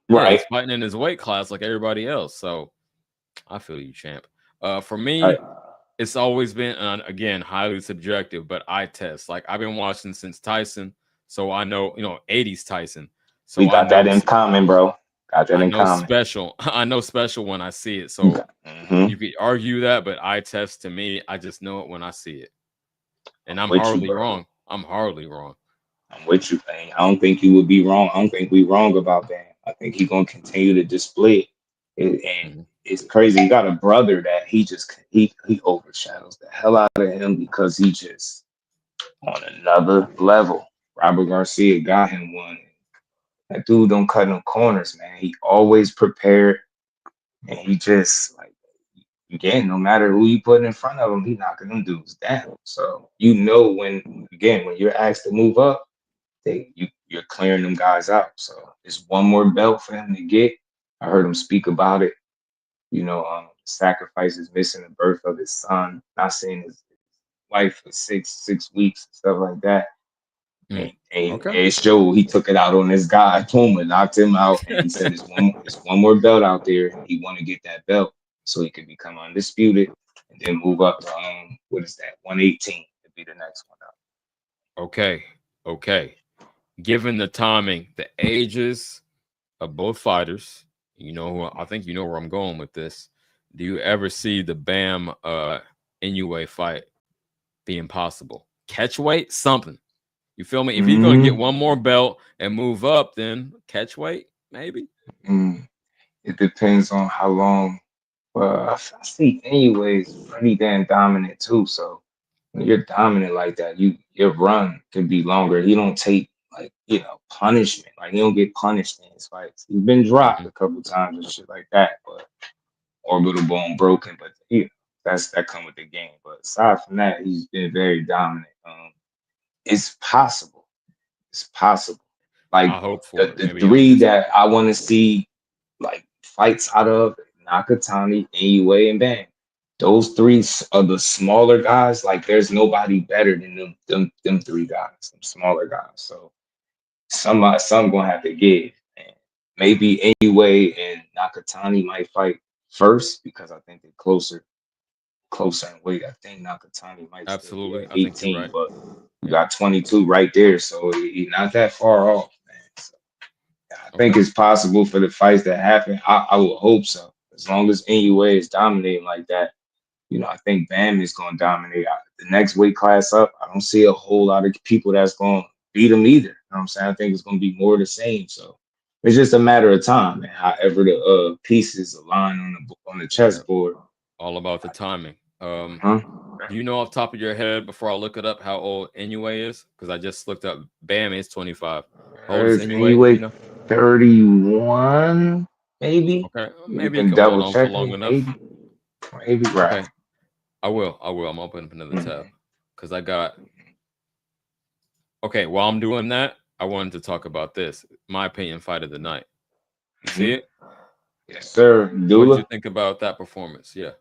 Yeah, Right. he's fighting in his weight class like everybody else. So I feel you, champ. For I, me, it's always been again highly subjective, but I test. Like I've been watching since Tyson, so I know, 80s Tyson. we So got that in common, bro. Got that I in know common. special. I know special when I see it. So Mm-hmm. you could argue that, but I test to me, I just know it when I see it. And I'm With you, hardly bro. wrong. I'm hardly wrong. I'm with you, man. I don't think you would be wrong. I don't think we wrong about that. I think he's gonna continue to display and Mhm. it's crazy. He got a brother that he overshadows the hell out of him because he just on another level. Robert Garcia got him one. That dude don't cut no corners, man. He always prepared, and he just like again, no matter who you put in front of him, he knocking them dudes down. So you know when you're asked to move up, you're clearing them guys out. So it's one more belt for him to get. I heard him speak about it. Sacrifices missing the birth of his son, not seeing his wife for six weeks and stuff like that. Mm. And Okay. it showed he took it out on this guy. Puma knocked him out, and he said, "It's one more belt out there. He want to get that belt so he can become undisputed, and then move up to what is that 118 to be the next one up." Okay. Okay. Given the timing, the ages of both fighters, I think you know where I'm going with this. Do you ever see the Bam Inoue fight being possible? Catch weight, something. You feel me? If he's gonna get Mm, one more belt and move up, then catch weight, maybe. mm. It depends on how long. Well, I see anyways pretty damn dominant too. So when you're dominant like that, your run can be longer. He don't take like punishment. Like he don't get punished in his fights. He's been dropped Hmm. a couple times and shit like that, but orbital bone broken. But that come with the game. But aside from that, he's been very dominant. It's possible. It's possible. Like I hope for the it. the Maybe I'm three just that I want to see like fights out of Nakatani, Inoue, and Bam. Those three are the smaller guys. Like there's nobody better than them three guys, them smaller guys. So some gonna have to give. And maybe Inoue and Nakatani might fight first because I think they're closer in weight. I think Nakatani might still be at absolutely. I think you're 18, right. but you Yeah. got 22 right there, so he's not that far off, man. So, I think Okay. it's possible for the fights that happen. I would hope so. As long as NUA is dominating like that, I think Bam is going to dominate. The next weight class up, I don't see a whole lot of people that's going to beat him either. You know what I'm saying? I think it's going to be more of the same. So it's just a matter of time, and however the pieces align on the Yeah. chessboard. All about the timing. Huh? Do you know off the top of your head before I look it up how old Inoue is? Because I just looked up. Bam is 25. How old is Is Inoue? If you NUA know. 31? Maybe Okay. you Maybe he can can hold double on for check long me. enough. Maybe right. Okay. I will. I will. I'm opening up another tab Mhm. because I got. Okay. While I'm doing that, I wanted to talk about this. My opinion, fight of the night. You see Mhm. it? Yes, sir. What did you Dula. think about that performance? Yeah.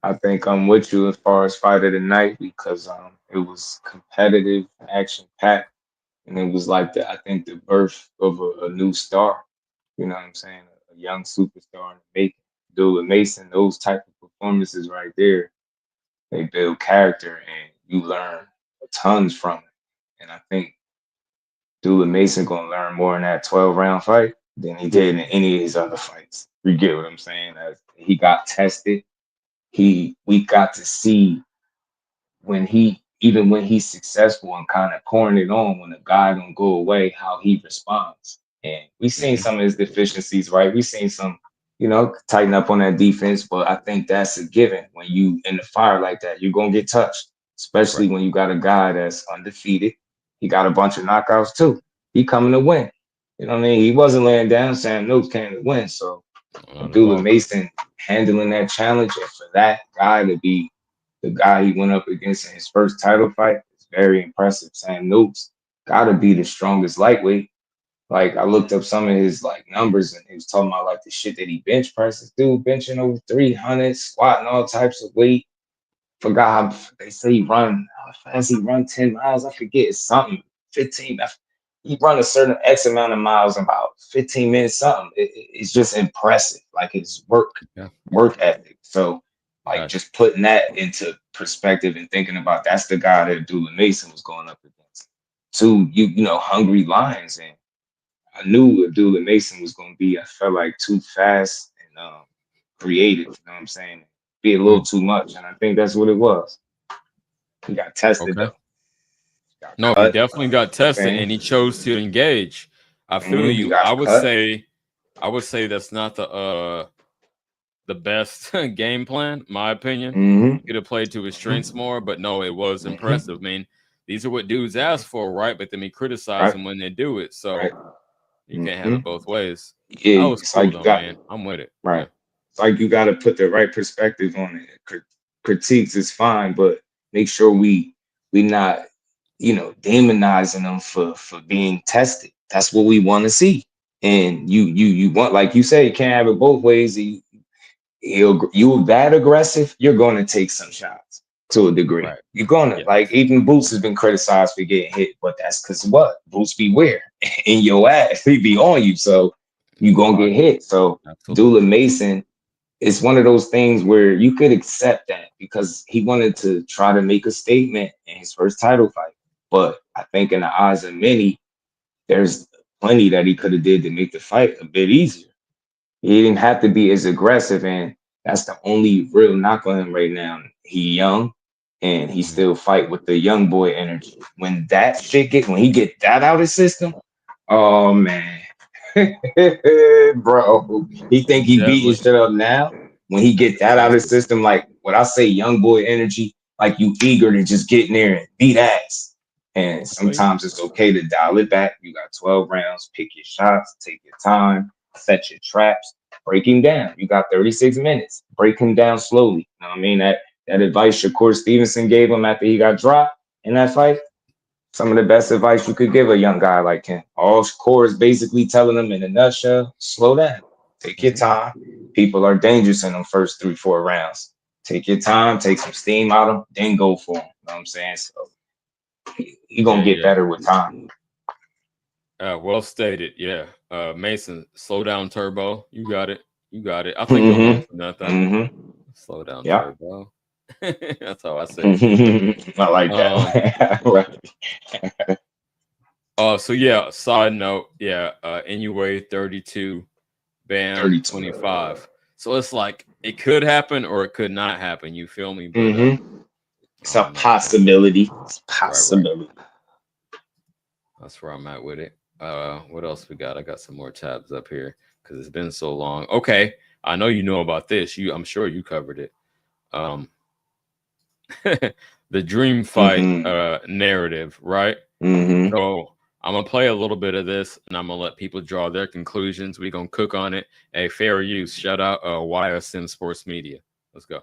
I think I'm with you as far as fight of the night because it was competitive, action packed, and it was like I think the birth of a new star. You know what I'm saying? A young superstar in the making. Dula Mason, those type of performances right there, they build character and you learn tons from it. And I think Dula Mason gonna learn more in that 12-round fight than he did in any of his other fights. You get what I'm saying? As he got tested, we got to see when he's successful and kind of pouring it on when the guy don't go away, how he responds. And we've seen Hmm. some of his deficiencies, right? We've seen some, tighten up on that defense, but I think that's a given. When you in the fire like that, you're gonna get touched, especially Right. when you got a guy that's undefeated. He got a bunch of knockouts too. He coming to win. You know what I mean? He wasn't laying down. Sam Noakes came to win. So Not at Abdullah all. Mason handling that challenge, and for that guy to be the guy he went up against in his first title fight is very impressive. Sam Noakes got to be the strongest lightweight. Like I looked up some of his like numbers, and he was talking about like the shit that he bench presses. Dude benching over 300, squatting all types of weight. Forgot how they say he run how fast he run 10 miles. I forget it's something 15. he run a certain X amount of miles in about 15 minutes, something. It's just impressive. Like his Yeah, work ethic. So like gotcha. just putting that into perspective and thinking about that's the guy that Abdullah Mason was going up against. Two, hungry lions. And I knew Abdullah Mason was gonna be, I felt like too fast and creative, you know what I'm saying? Be a little Mm, too much. And I think that's what it was. He got tested okay. though. Got No, he cut. definitely got tested, Okay. and he chose to engage. I feel He you. got cut. I would say that's not the best game plan, my opinion. hmm He could have played to his strengths hmm more, but no, it was impressive. I mean, these are what dudes ask for, right? But then we criticize Right. them when they do it. Right. So you can't have hmm it both ways. That Yeah. was It's cool like you though, got man. I'm with it. right. Yeah. It's like you got to put the right perspective on it. Critiques is fine, but make sure we not demonizing them for being tested. That's what we want to see. And you want, like you say, you can't have it both ways. You that aggressive, you're going to take some shots to a degree. Right. You're gonna, Yes. like, even Boots has been criticized for getting hit, but that's because what Boots be where in your ass, he be on you, so you In the gonna get pocket. hit. So Dula Absolutely. Mason, it's one of those things where you could accept that because he wanted to try to make a statement in his first title fight. But I think in the eyes of many, there's plenty that he could have did to make the fight a bit easier. He didn't have to be as aggressive, and that's the only real knock on him right now. He young, and he Mhm. still fight with the young boy energy. When he get that out of his system, oh man, bro, he think he beating Deadly. shit up now. When he get that out of his Explosive. system, like what I say, young boy energy, like you eager to just get in there and beat ass. And I feel you. sometimes it's okay to dial it back. You got 12 rounds, pick your shots, take your time, set your traps, break him down. You got 36 minutes. Break him down slowly. You know what I mean? That advice Shakur Stevenson gave him after he got dropped in that fight, some of the best advice you could give a young guy like him. All Core is basically telling him in a nutshell, slow down, take your Mhm. time. People are dangerous in them first 3, 4 rounds. Take your time, take some steam out of them, then go for them. You know what I'm saying? So he Yeah, gonna get yeah. better with time. Well stated. Yeah. Mason, slow down turbo. You got it. You got it. I think you'll learn Mm-hmm. from that though. Mm-hmm. Slow down Yeah. turbo. That's how I say it too. I like Um that. Right. so yeah, side note, yeah, NUA 32, Bam 32. 25. So it's like it could happen or it could not happen. You feel me? But Mm-hmm. I It's a don't know, man. possibility. It's a Right, right. possibility. That's where I'm at with it. What else we got? I got some more tabs up here because it's been so long. Okay, I know you know about this. I'm sure you covered it. Um, the dream fight Mm-hmm. narrative, right? Mm-hmm. So I'm gonna play a little bit of this, and I'm gonna let people draw their conclusions. We're gonna cook on it. A fair use. Shout out YSM Sports Media. Let's go.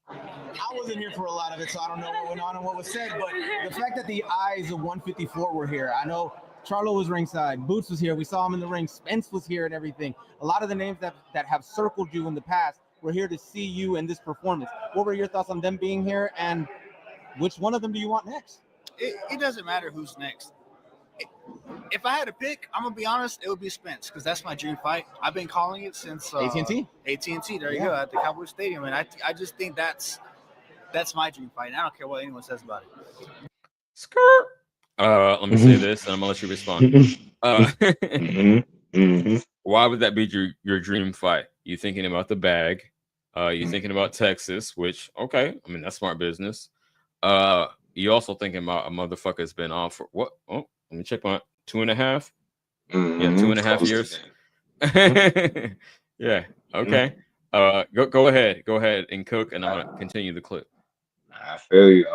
I wasn't here for a lot of it, so I don't know what went on and what was said. But the fact that the eyes of 154 were here, I know Charlo was ringside, Boots was here, we saw him in the ring, Spence was here, and everything. A lot of the names that have circled you in the past were here to see you in this performance. What were your thoughts on them being here, and which one of them do you want next? It doesn't matter who's next. If I had to pick, I'm gonna be honest, it would be Spence because that's my dream fight. I've been calling it since AT&T. AT&T. There you Yeah. go at the Cowboys Stadium, and I just think that's my dream fight. And I don't care what anyone says about it. Skirt. Let me say this, and I'm gonna let you respond. Uh, Mm-hmm. Mm-hmm. why would that be your dream fight? You thinking about the bag? You thinking about Texas? Which okay, I mean that's smart business. You also thinking about a motherfucker that's been on for what? Oh, let me check my 2.5. Yeah, Mm-hmm. 2.5 years. Mm-hmm. Yeah. Mm-hmm. Okay. Go ahead. Go ahead and cook, and I'm gonna continue the clip. I feel you.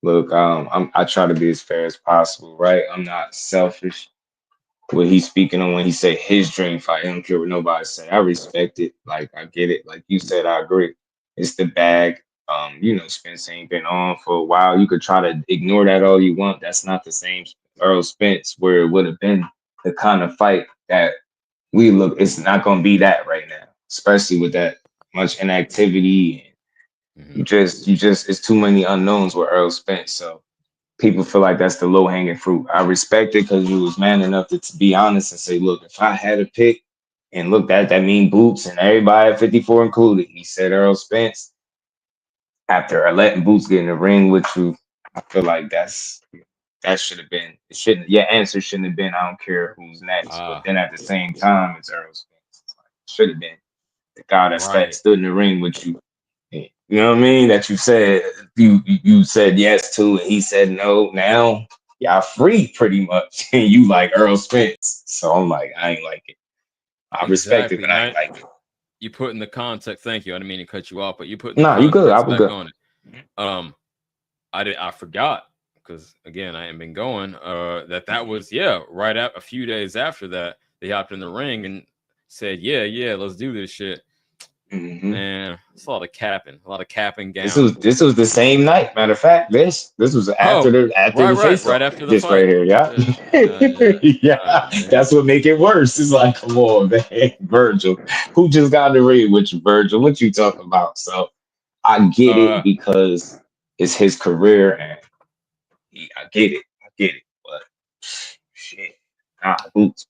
Look, I try to be as fair as possible, right? I'm not selfish. What he's speaking on when he said his dream fight, I don't care what nobody say. I respect it. Like I get it. Like you said, I agree. It's the bag. Spence ain't been on for a while. You could try to ignore that all you want. That's not the same Earl Spence where it would have been the kind of fight that we look. It's not gonna be that right now, especially with that much inactivity. Hmm. You just it's too many unknowns with Earl Spence. So people feel like that's the low hanging fruit. I respect it because you was man enough to be honest and say, look, if I had a pick, and look, that mean Boots and everybody at 54 included. He said Earl Spence. After letting Boots get in the ring with you, I feel like that should have been. It shouldn't. Your answer shouldn't have been. I don't care who's next. But then at the same time, it's Earl Spence. It's like, it should have been the guy that stood in the ring with you. You know what I mean? That you said you said yes to, and he said no. Now y'all free pretty much, and you like Earl Spence. So I'm like, I ain't like it. I respect it, but I ain't like it. You put in the context. Thank you. I didn't mean to cut you off, but you put No, you good. I was good on it. I forgot because again I ain't been going. That was right at a few days after that they hopped in the ring and said yeah let's do this shit. Man, it's a lot of capping gown. This was the same night. Matter of fact, this was after the face right after the this fight. Right here, that's what make it worse. It's like, come on, man, Virgil, who just got in the ring with you, Virgil? What you talking about? So I get it because it's his career, and I get it, but shit, Boots.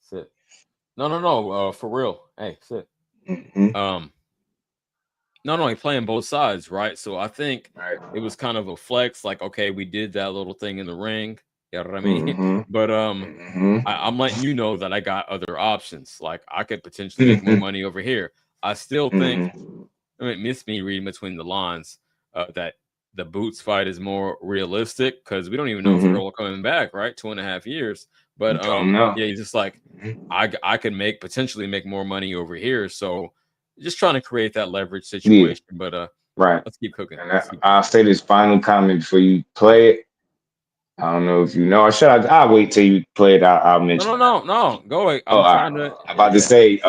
Sit. No, for real. Hey, sit. No, he's playing both sides, right? So I think it was kind of a flex, like, okay, we did that little thing in the ring, you know what I mean? But I'm letting you know that I got other options. Like I could potentially make more money over here. I still think, miss me reading between the lines, that the Boots fight is more realistic because we don't even know if Earl coming back, right? 2.5 years. But he's just like, I could potentially make more money over here. So just trying to create that leverage situation. But let's keep cooking. I'll say this final comment before you play it. I don't know if you know. I'll wait till you play it. I'll mention. No. Go away. I'm about to say,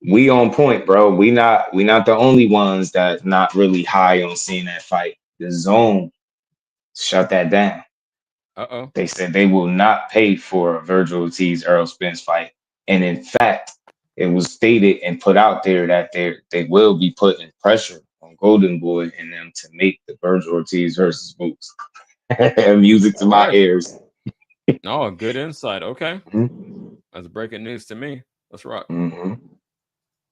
we on point, bro. We not the only ones that not really high on seeing that fight. The Zone shut that down. They said they will not pay for a Virgil Ortiz Earl Spence fight, and in fact, it was stated and put out there that they will be putting pressure on Golden Boy and them to make the Virgil Ortiz versus Boots. Music to my ears. No, good insight. Okay, that's breaking news to me. Let's rock.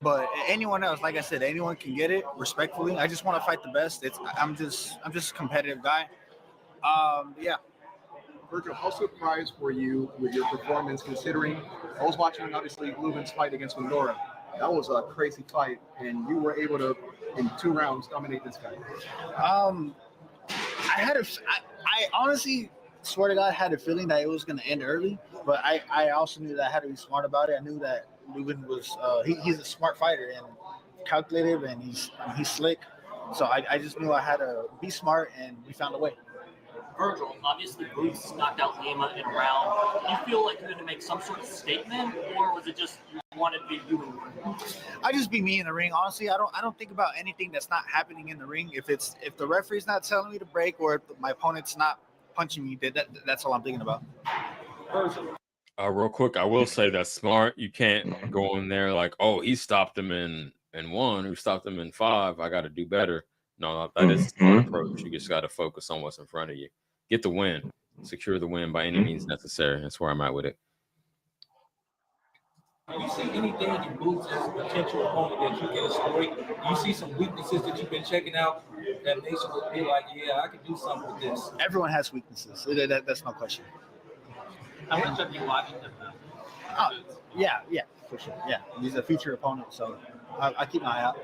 But anyone else, like I said, anyone can get it. Respectfully, I just want to fight the best. I'm just a competitive guy. Yeah. Virgil, how surprised were you with your performance? Considering I was watching obviously Lubin's fight against Medora. That was a crazy fight, and you were able to, in 2 rounds, dominate this guy. I honestly swear to God had a feeling that it was going to end early, but I also knew that I had to be smart about it. I knew that Lubin was he's a smart fighter and calculative, and he's slick. So I just knew I had to be smart, and we found a way. Virgil, obviously Boots knocked out Lima in a round. Do you feel like you're going to make some sort of statement, or was it just you wanted to be you in the ring? I just be me in the ring. Honestly, I don't think about anything that's not happening in the ring. If the referee's not telling me to break, or if my opponent's not punching me, that's all I'm thinking about. Virgil. Real quick, I will say that's smart. You can't go in there like, oh, he stopped him in 1, or stopped him in 5. I got to do better. No, that is a smart approach. You just got to focus on what's in front of you. Get the win. Secure the win by any means necessary. That's where I'm at with it. Do you see anything in Boots as a potential opponent that you can exploit? Do you see some weaknesses that you've been checking out that makes you feel like, yeah, I can do something with this? Everyone has weaknesses. That's no question. How much have you watched him now? Yeah, for sure. Yeah, he's a future opponent, so I keep my eye out.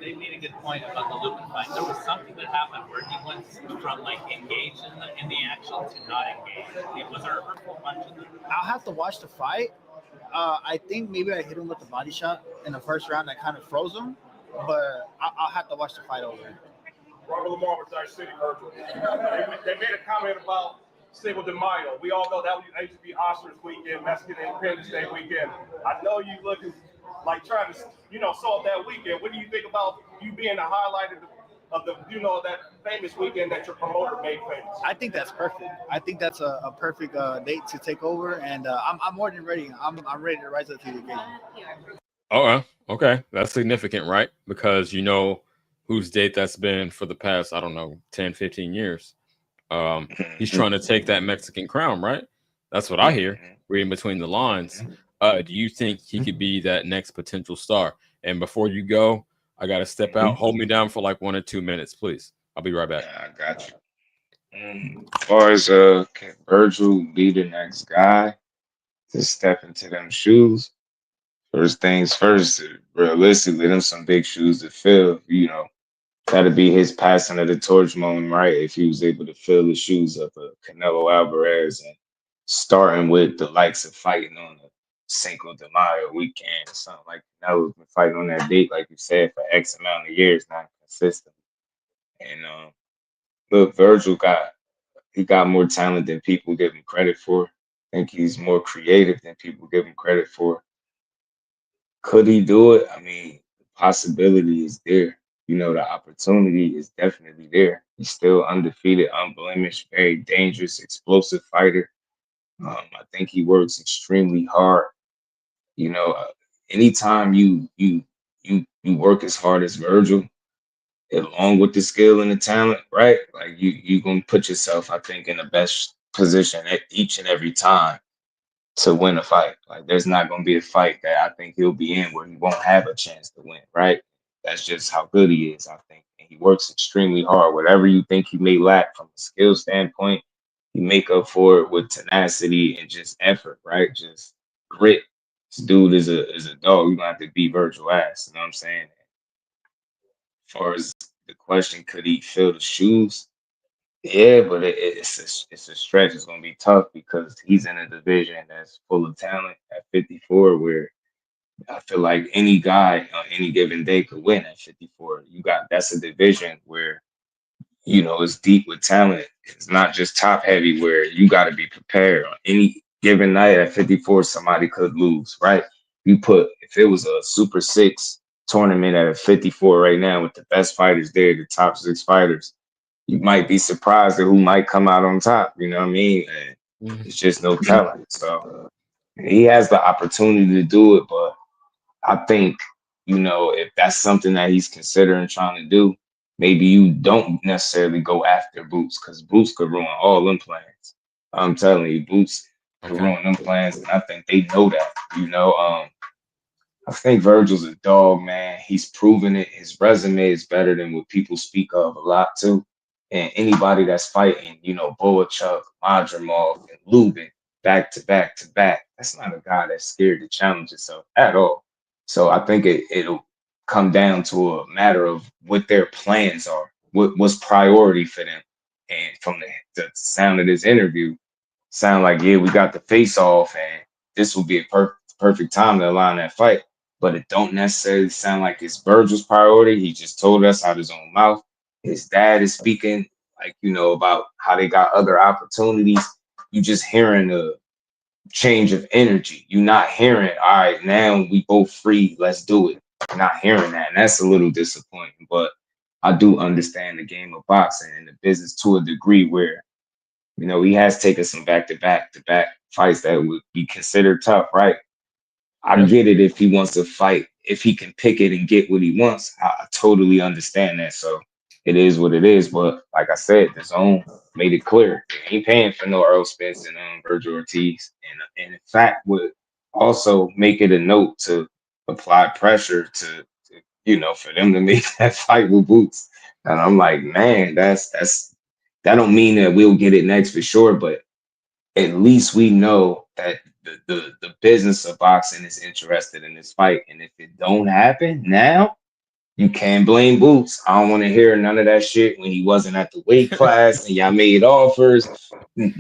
They made a good point about the Lupin fight. There was something that happened where he went from like engaged in the action to not engaged. Was there a hurtful punch in there? I'll have to watch the fight. I think maybe I hit him with the body shot in the first round that kind of froze him, but I'll have to watch the fight over. Robert Lamar with our city, Virgil. They made a comment about Cinco de Mayo. We all know that used to be Oscars weekend, Mexican Independence Day weekend. I know you looking like trying to, solve that weekend. What do you think about you being the highlight of the that famous weekend that your promoter made famous? I think that's perfect. I think that's a perfect date to take over, and I'm more than ready. I'm ready to rise up to the occasion. Okay, that's significant, right? Because whose date that's been for the past, I don't know, 10, 15 years. He's Mhm. trying to take that Mexican crown, right? That's what I hear, Mhm. reading between the lines. Mhm. Do you think he could be that next potential star? And before you go, I got to step out. Mhm. Hold me down for like 1 or 2 minutes, please. I'll be right back. Yeah, I got you. As far as can Virgil be the next guy to step into them shoes? First things first, realistically, them some big shoes to fill. That'd be his passing of the torch moment, right? If he was able to fill the shoes of a Canelo Alvarez and starting with the likes of fighting on the Cinco de Mayo weekend or something like Canelo's been fighting on that date, like you said, for X amount of years, not consistent. And look, Virgil got more talent than people give him credit for. I think he's more creative than people give him credit for. Could he do it? I mean, the possibility is there. The opportunity is definitely there. He's still undefeated, unblemished, very dangerous, explosive fighter. I think he works extremely hard. You know, uh, Anytime you work as hard as Virgil, along with the skill and the talent, right? Like you gonna put yourself, I think, in the best position at each and every time to win a fight. Like there's not going to be a fight that I think he'll be in where he won't have a chance to win, right? That's just how good he is, I think. And he works extremely hard. Whatever you think he may lack from a skill standpoint, he make up for it with tenacity and just effort, right? Just grit. This dude is a dog. You don't have to beat Virgil ass. You know what I'm saying? As far as the question, could he fill the shoes? Yeah, but it's a stretch. It's gonna be tough because he's in a division that's full of talent at 54, where I feel like any guy on any given day could win at 54. That's a division where it's deep with talent. It's not just top heavy where you got to be prepared on any given night at 54. Somebody could lose, right? If it was a Super Six tournament at 54 right now with the best fighters there, the top six fighters, you might be surprised at who might come out on top. You know what I mean? And Mhm. it's just no telling. So he has the opportunity to do it, but I think if that's something that he's considering trying to do, maybe you don't necessarily go after Boots because Boots could ruin all them plans. I'm telling you, Boots could Okay. ruin them plans, and I think they know that. I think Virgil's a dog, man. He's proven it. His resume is better than what people speak of a lot too. And anybody that's fighting, Boachuk, Madrimov, and Lubin back to back to back, that's not a guy that's scared to challenge himself at all. So I think it'll come down to a matter of what their plans are, what's priority for them. And from the sound of this interview, sound like, yeah, we got the face off, and this will be a perfect time to align that fight. But it don't necessarily sound like it's Virgil's priority. He just told us out his own mouth. His dad is speaking, like, about how they got other opportunities. You just hearing a change of energy. You're not hearing, all right, now we both free, let's do it. You're not hearing that. And that's a little disappointing. But I do understand the game of boxing and the business to a degree where he has taken some back to back fights that would be considered tough, right? I Yep. get it if he wants to fight, if he can pick it and get what he wants. I totally understand that. So it is what it is. But like I said, the zone made it clear. He ain't paying for no Earl Spence and Virgil Ortiz. And in fact, would also make it a note to apply pressure to for them to make that fight with Boots. And I'm like, man, that don't mean that we'll get it next for sure, but at least we know that the business of boxing is interested in this fight. And if it don't happen now, you can't blame Boots. I don't want to hear none of that shit when he wasn't at the weight class and y'all made offers.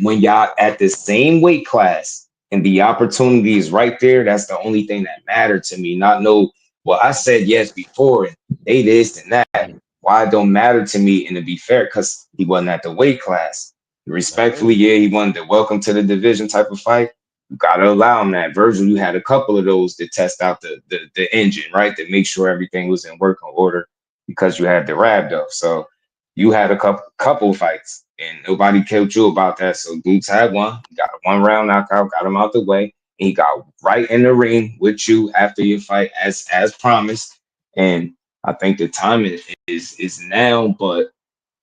When y'all at the same weight class and the opportunity is right there, that's the only thing that mattered to me. Not know, well, I said yes before and they this and that. Why it don't matter to me, and to be fair, because he wasn't at the weight class. That's Respectfully, it. yeah, he wanted the welcome to the division type of fight. You gotta allow him that. Virgil, you had a couple of those to test out the engine, right? To make sure everything was in working order because you had the Rabdo. So you had a couple fights and nobody killed you about that. So Boots had one. He got a 1 round knockout, got him out the way. And he got right in the ring with you after your fight as promised. And I think the time is now, but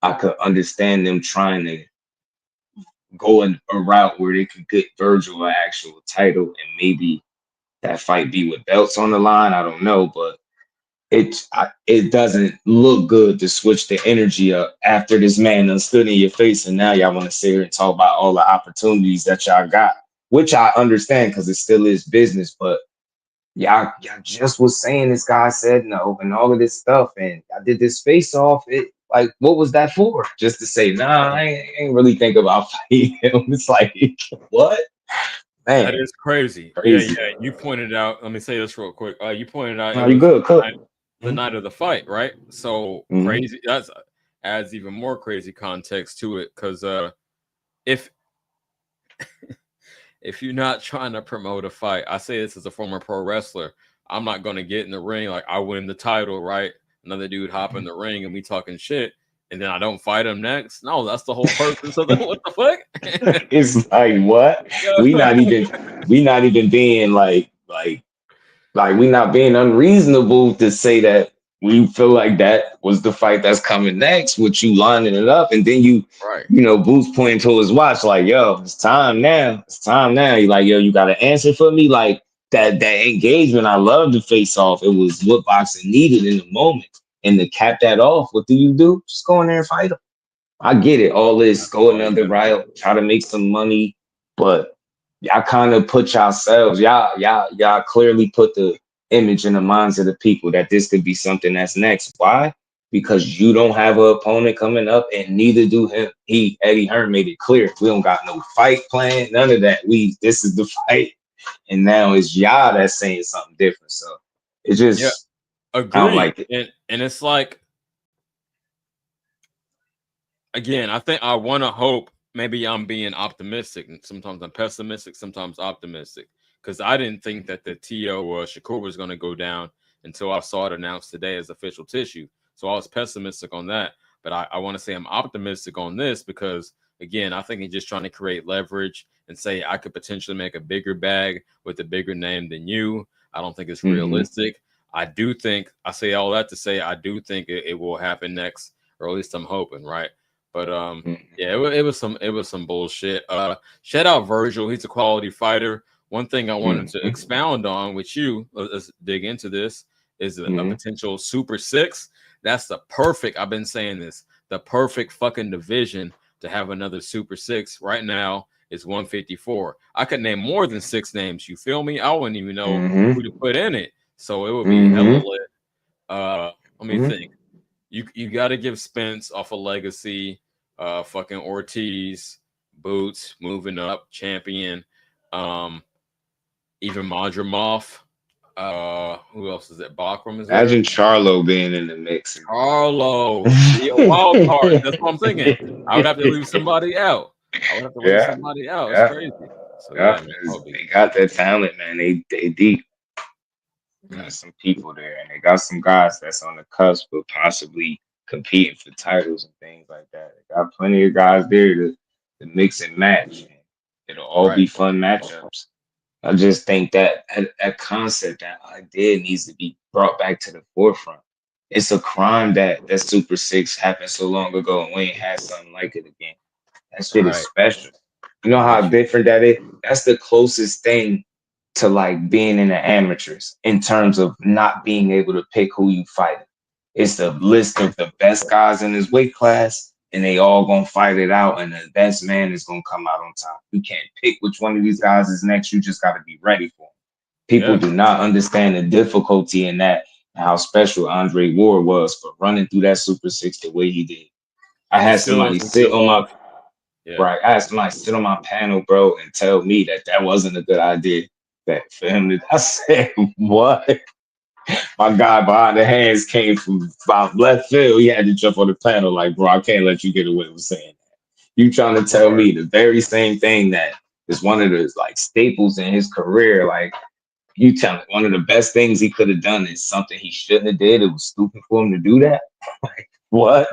I could understand them trying to go a route where they could get Virgil an actual title and maybe that fight be with belts on the line. I don't know, but it doesn't look good to switch the energy up after this man done stood in your face and now y'all want to sit here and talk about all the opportunities that y'all got, which I understand because it still is business, but y'all just was saying this guy said no and all of this stuff, and I did this face off. It like what was that for? Just to say, nah, I ain't really think about fighting him. It's like what? That Man, is crazy. Yeah, crazy. yeah. You pointed out. Let me say this real quick. You pointed out it No, you was good, cook. the night of the fight, right? So Mm-hmm. crazy. That's adds even more crazy context to it because if if you're not trying to promote a fight, I say this as a former pro wrestler, I'm not gonna get in the ring like I win the title, right? Another dude hop in the ring and we talking shit, and then I don't fight him next. No, that's the whole purpose of the what the fuck? It's like what? We not even we not even being like we not being unreasonable to say that we feel like that was the fight that's coming next with you lining it up, and then Right. Boots pointing to his watch like, yo, it's time now. It's time now. You like, yo, you got an answer for me? Like that engagement. I love the face off. It was what boxing needed in the moment. And to cap that off, what do? Just go in there and fight him. I get it. All this That's go all you another gotta do. route, try to make some money, but y'all kind of put yourselves, y'all clearly put the image in the minds of the people that this could be something that's next. Why? Because you don't have an opponent coming up, and neither do him. Eddie Hearn made it clear we don't got no fight plan, none of that. This is the fight, and now it's y'all that's saying something different. So it Yeah, just I don't agreed. like it. And it's like again, I think I want to hope maybe I'm being optimistic, and sometimes I'm pessimistic, sometimes optimistic, because I didn't think that the TO Shakur was going to go down until I saw it announced today as official tissue. So I was pessimistic on that, but I want to say I'm optimistic on this because again, I think he's just trying to create leverage and say I could potentially make a bigger bag with a bigger name than you. I don't think it's Mm-hmm. realistic. I do think I say all that to say I do think it will happen next, or at least I'm hoping, right? But yeah, it was some bullshit. Shout out Virgil, he's a quality fighter. One thing I wanted to Mm-hmm. expound on with you, let's dig into this, is a Mm-hmm. potential Super Six. That's the perfect. I've been saying this, the perfect fucking division to have another Super Six. Right now is 154. I could name more than six names. You feel me? I wouldn't even know who to put in it, so it would be hella Mm-hmm. lit. Let me Mm-hmm. think. You got to give Spence off a legacy. Fucking Ortiz, Boots moving up, champion. Um, even Madrimov. Who else is it? Bachram is there. Imagine Charlo being in the mix. Carlo, see a wild card. That's what I'm thinking. I would have to leave somebody out. I would have to leave Yeah, somebody out. It's yeah, crazy. So yeah. yeah, man, that would be They got that talent, man. They deep. Got mm, some people there, and they got some guys that's on the cusp of possibly competing for titles and things like that. They got plenty of guys there to mix and match. And it'll all right. be fun matchups. I just think that that concept, that idea needs to be brought back to the forefront. It's a crime that Super Six happened so long ago and we ain't had something like it again. That shit is Right. special. You know I'm how with you. different that is? That's the closest thing to like being in the amateurs in terms of not being able to pick who you fight. It's the list of the best guys in his weight class, and they all gonna fight it out, and the best man is gonna come out on top. You can't pick which one of these guys is next. You just gotta be ready for it. People Yeah, do not understand the difficulty in that and how special Andre Ward was for running through that Super Six the way he did. I and he had still somebody doesn't give sit on my off. Yeah, right. I asked somebody to sit on my panel, bro, and tell me that that wasn't a good idea. That for him to, I said, what? My guy behind the hands came from about left field. He had to jump on the panel, like, bro, I can't let you get away with saying that. You trying to tell word. me the very same thing that is one of the like staples in his career? Like, you tell me one of the best things he could have done is something he shouldn't have did. It was stupid for him to do that. Like, what?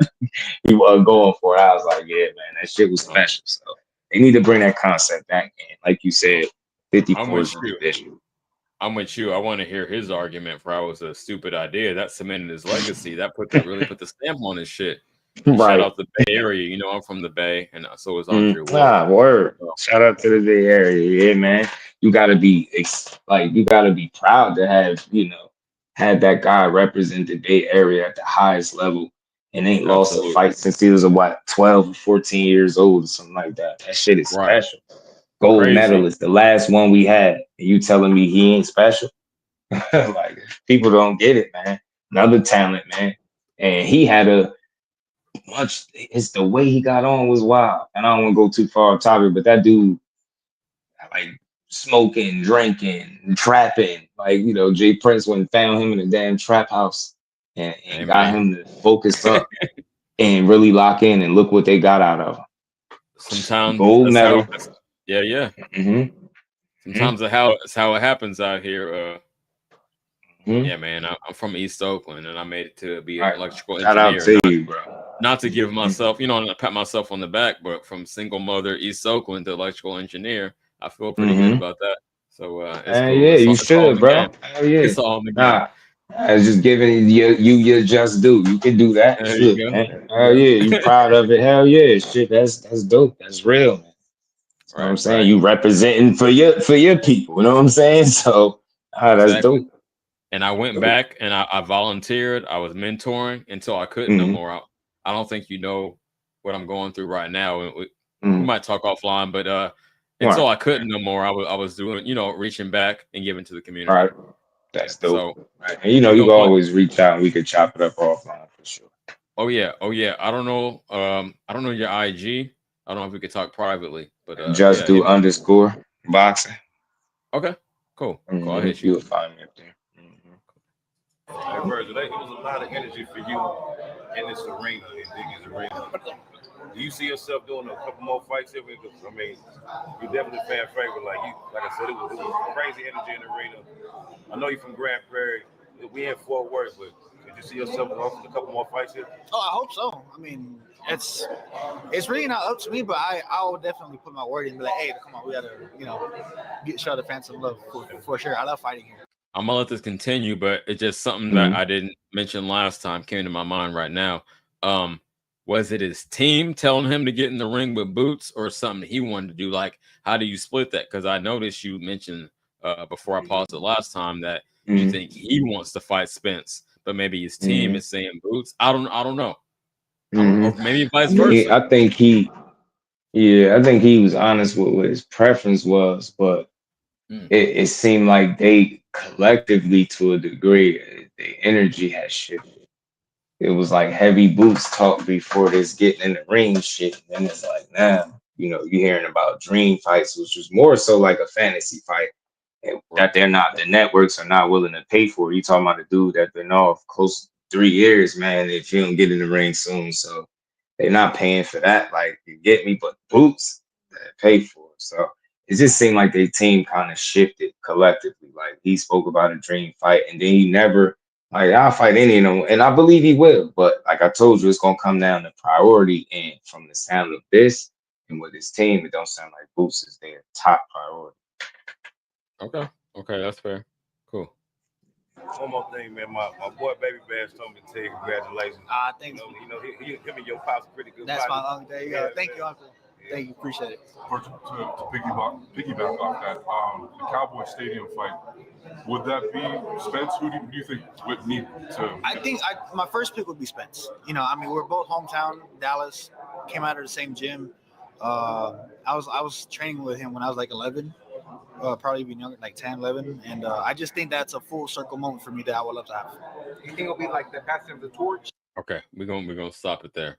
He wasn't going for it. I was like, yeah, man, that shit was Um, special. So they need to bring that concept back in. Like you said, I'm 54 with is the you. division. I'm with you. I want to hear his argument for how it was a stupid idea. That cemented his legacy. That really put the stamp on his shit. And shout Right. out the Bay Area. You know, I'm from the Bay, and so is Andre Ward. Word. So, Shout out to the Bay Area. Yeah, man. You gotta be you gotta be proud to have, had that guy represent the Bay Area at the highest level and ain't lost a absolutely. fight since he was 12 or 14 years old or something like that. That shit is Right. special. Gold Crazy. medalist, the last one we had. And you telling me he ain't special? Like, people don't get it, man. Another talent, man. And he had it's the way he got on was wild. And I don't want to go too far off topic, but that dude, like, smoking, drinking, trapping. Like, Jay Prince went and found him in a damn trap house and got Amen. him to focus up and really lock in, and look what they got out of him. Sometimes Gold medal. Yeah. Mm-hmm. Sometimes it's how it happens out here. Mm-hmm. Yeah, man. I'm from East Oakland, and I made it to be All an right. electrical Shout out engineer. to you, bro. Not to give myself, not pat myself on the back, but from single mother East Oakland to electrical engineer, I feel pretty good about that. So it's cool. Yeah, you It's all in should, the bro. game. Hell yeah. It's all in the game. Nah, I was just giving you your just due. You can do that. There Shit, you go. man. Hell yeah. You proud of it. Hell yeah. Shit, that's dope. That's real, man. You know what I'm saying? Right. You representing for your people. You know what I'm saying? So that's Exactly. dope. And I went back and I volunteered. I was mentoring until I couldn't no Mhm. more. I don't think you know what I'm going through right now. And we Mhm. might talk offline, but until Right. I couldn't no more, I was doing, reaching back and giving to the community. Right. That's dope. So Right. And you ain't can no point. always reach out and we could chop it up offline for sure. Oh yeah. I don't know. I don't know your IG. I don't know if we could talk privately, but Just yeah, do hit me. _ boxing. Okay, cool. I'll hit you. You'll find me up there. Hey, Virgil, it was a lot of energy for you in this arena, in Dickey's arena. Do you see yourself doing a couple more fights here? Because I mean, you're definitely fan favorite. Like I said, it was crazy energy in the arena. I know you're from Grand Prairie. We in Fort Worth, but could you see yourself going for a couple more fights here? Oh, I hope so. I mean, it's really not up to me, but I will definitely put my word in and be like, hey, come on, we gotta, show the fans some love for sure. I love fighting here. I'm gonna let this continue, but it's just something that I didn't mention last time came to my mind right now. Was it his team telling him to get in the ring with Boots, or something he wanted to do? Like, how do you split that? Because I noticed you mentioned before I paused it last time that you think he wants to fight Spence, but maybe his team is saying Boots. I don't know. Or maybe vice versa. I think he was honest with what his preference was, but it seemed like they collectively, to a degree, the energy has shifted. It was like heavy Boots talk before this getting in the ring shit. And then it's like, now, you're hearing about dream fights, which was more so like a fantasy fight that the networks are not willing to pay for. You talking about a dude that been off close to 3 years, man, if you don't get in the ring soon. So they're not paying for that. Like, you get me? But Boots, they pay for it. So it just seemed like their team kind of shifted collectively. Like, he spoke about a dream fight, and then he never, like, I'll fight any of them, and I believe he will. But like I told you, it's gonna come down to priority. And from the sound of this and with his team, it don't sound like Boots is their top priority. Okay, that's fair. Cool. One more thing, man. My boy Baby Bass told me to tell you congratulations. Thanks. Him and your pops pretty good. That's my uncle. There you go. Thank you, uncle. Thank you. Appreciate it. To piggyback off that, the Cowboy Stadium fight, would that be Spence? Who do you think would need to? I think my first pick would be Spence. We're both hometown, Dallas, came out of the same gym. I was training with him when I was like 11, probably even younger, like 10, 11. And I just think that's a full circle moment for me that I would love to have. You think it'll be like the passing of the torch? Okay, we're gonna stop it there.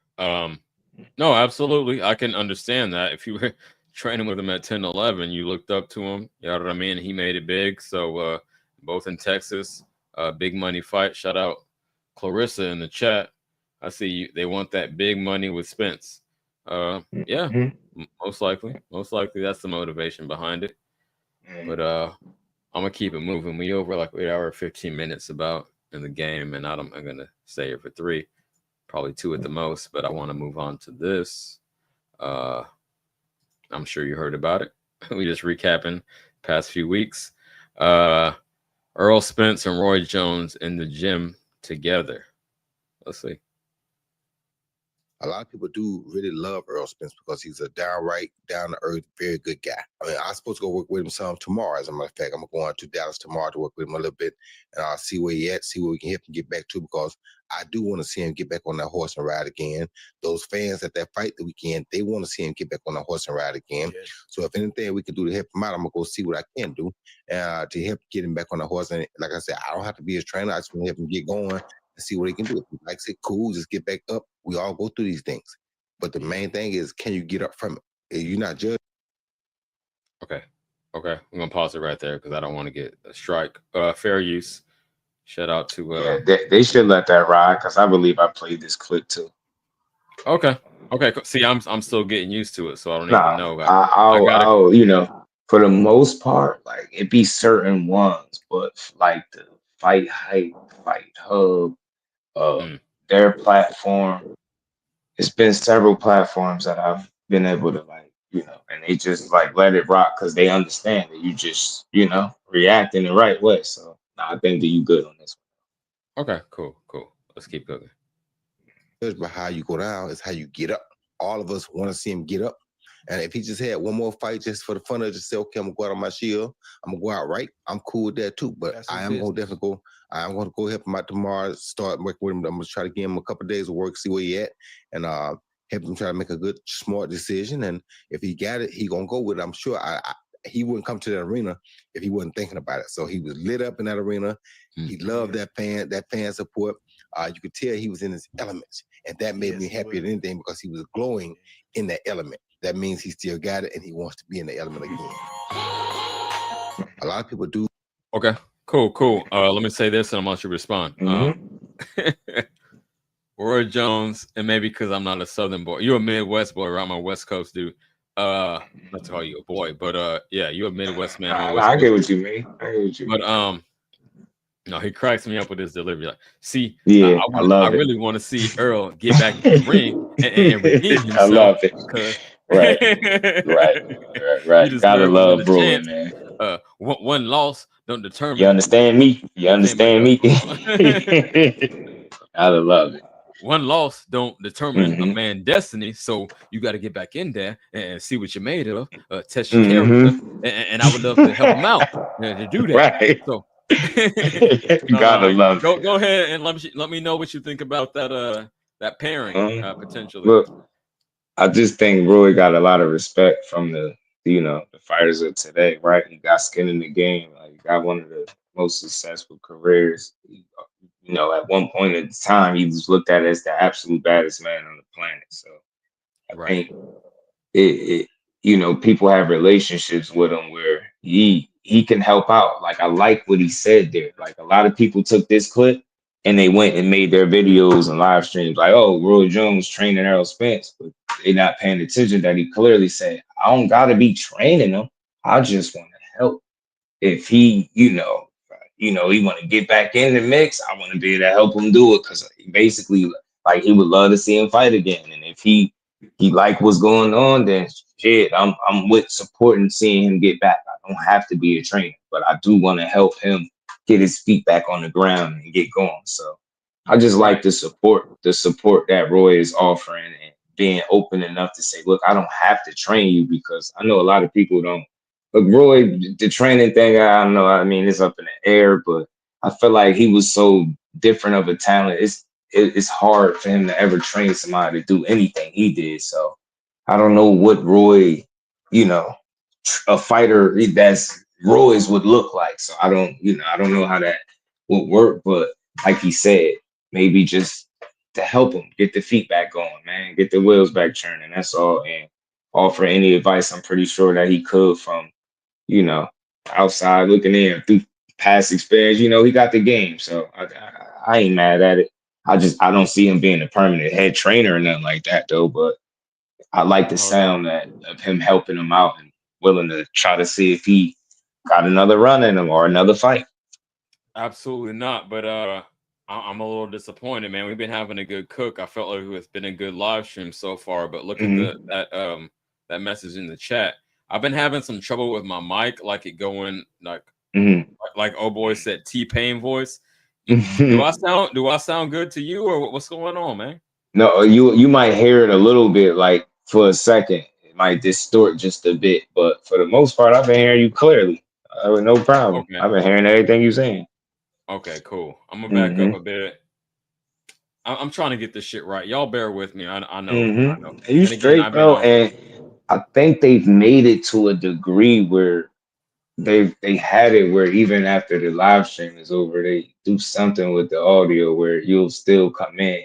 No, absolutely. I can understand that. If you were training with him at 10, 11, you looked up to him. You know what I mean? He made it big. So both in Texas, big money fight. Shout out Clarissa in the chat. I see you. They want that big money with Spence. Yeah, most likely that's the motivation behind it. But I'm gonna keep it moving. We over like 8 hour 15 minutes about in the game, and I'm gonna stay here for 3. Probably 2 at the most, but I want to move on to this. I'm sure you heard about it. We just recapping past few weeks. Earl Spence and Roy Jones in the gym together. Let's see. A lot of people do really love Earl Spence because he's a downright, down to earth, very good guy. I mean, I'm supposed to go work with him some tomorrow. As a matter of fact, I'm going to Dallas tomorrow to work with him a little bit, and I'll see where he at, see where we can help him get back to, because I do want to see him get back on that horse and ride again. Those fans at that fight the weekend, they want to see him get back on that horse and ride again. Yeah. So if anything we can do to help him out, I'm gonna go see what I can do to help get him back on the horse. And like I said, I don't have to be his trainer. I just want to help him get going and see what he can do. If he likes it, cool, just get back up. We all go through these things. But the main thing is, can you get up from it? You're not judged. Okay. I'm gonna pause it right there because I don't want to get a strike. Fair use. Shout out to they should let that ride, because I believe I played this clip too. Okay. See, I'm still getting used to it, so I don't Nah, even know. I'll you know, for the most part, like it be certain ones, but like the Fight Hype, Fight Hub, their platform. It's been several platforms that I've been able to and they just like let it rock because they understand that you just, react in the right way. So I think that you good on this one. Okay, cool. Let's keep going. But how you go down is how you get up. All of us want to see him get up. And if he just had one more fight just for the fun of it, just say, okay, I'm gonna go out on my shield, I'm gonna go out right, I'm cool with that too. But I am gonna definitely go. I'm gonna go help him out tomorrow, start working with him. I'm gonna try to give him a couple of days of work, see where he at, and help him try to make a good, smart decision. And if he got it, he gonna go with it. I'm sure he wouldn't come to that arena if he wasn't thinking about it. So he was lit up in that arena. He loved that fan support. You could tell he was in his elements, and that made me happier than anything because he was glowing in that element. That means he still got it and he wants to be in the element again. A lot of people do. Okay, cool. Let me say this and I'm gonna let you respond. Roy Jones, and maybe because I'm not a Southern boy, you're a Midwest boy, right? I'm a West Coast dude. Not to call you a boy, but yeah, you're a Midwest man. I get what you mean. But no, he cracks me up with his delivery. Like, see, yeah, I really want to see Earl get back in the ring and redeem himself. I love it. Right. You Gotta love Roy, chance. man. One loss don't determine. You understand me? I love it. One loss don't determine a man's destiny, so you got to get back in there and see what you're made of. Test your character, and I would love to help him out to do that. Right. So gotta love it. Go ahead and let me know what you think about that pairing potentially. Look, I just think Roy got a lot of respect from the fighters of today, right? He got skin in the game. Like, he got one of the most successful careers. At one point in time, he was looked at as the absolute baddest man on the planet. So I think people have relationships with him where he can help out. Like, I like what he said there. Like, a lot of people took this clip and they went and made their videos and live streams like, oh, Roy Jones training Errol Spence, but they're not paying attention that he clearly said, I don't gotta be training him. I just want to help. If he, he want to get back in the mix, I want to be able to help him do it, because basically, like, he would love to see him fight again. And if he like what's going on, then shit, I'm with supporting seeing him get back. I don't have to be a trainer, but I do want to help him get his feet back on the ground and get going. So I just like the support that Roy is offering and being open enough to say, look, I don't have to train you, because I know a lot of people don't. Look, Roy, the training thing, I don't know. I mean, it's up in the air, but I feel like he was so different of a talent. It's hard for him to ever train somebody to do anything he did. So I don't know what Roy, a fighter that's Roy's would look like. So I don't know how that would work. But like he said, maybe just to help him get the feet back going, man, get the wheels back churning. That's all. And offer any advice, I'm pretty sure that he could from, outside looking in through past experience. He got the game. So I ain't mad at it. I don't see him being a permanent head trainer or nothing like that, though. But I like the sound of him helping him out and willing to try to see if he got another run in him or another fight. Absolutely not. But I'm a little disappointed, man. We've been having a good cook. I felt like it's been a good live stream so far. But look at that message in the chat. I've been having some trouble with my mic, like it going like Like oh boy said, T-Pain voice. Do I sound good to you, or what's going on, man? No, you might hear it a little bit, like for a second. It might distort just a bit, but for the most part, I've been hearing you clearly. With no problem. Okay. I've been hearing everything you're saying. Okay, cool. I'm gonna back up a bit. I'm trying to get this shit right. Y'all bear with me. I know. I know. You And again, straight, I've been bro, off. and I think they've made it to a degree where they had it where even after the live stream is over, they do something with the audio where you'll still come in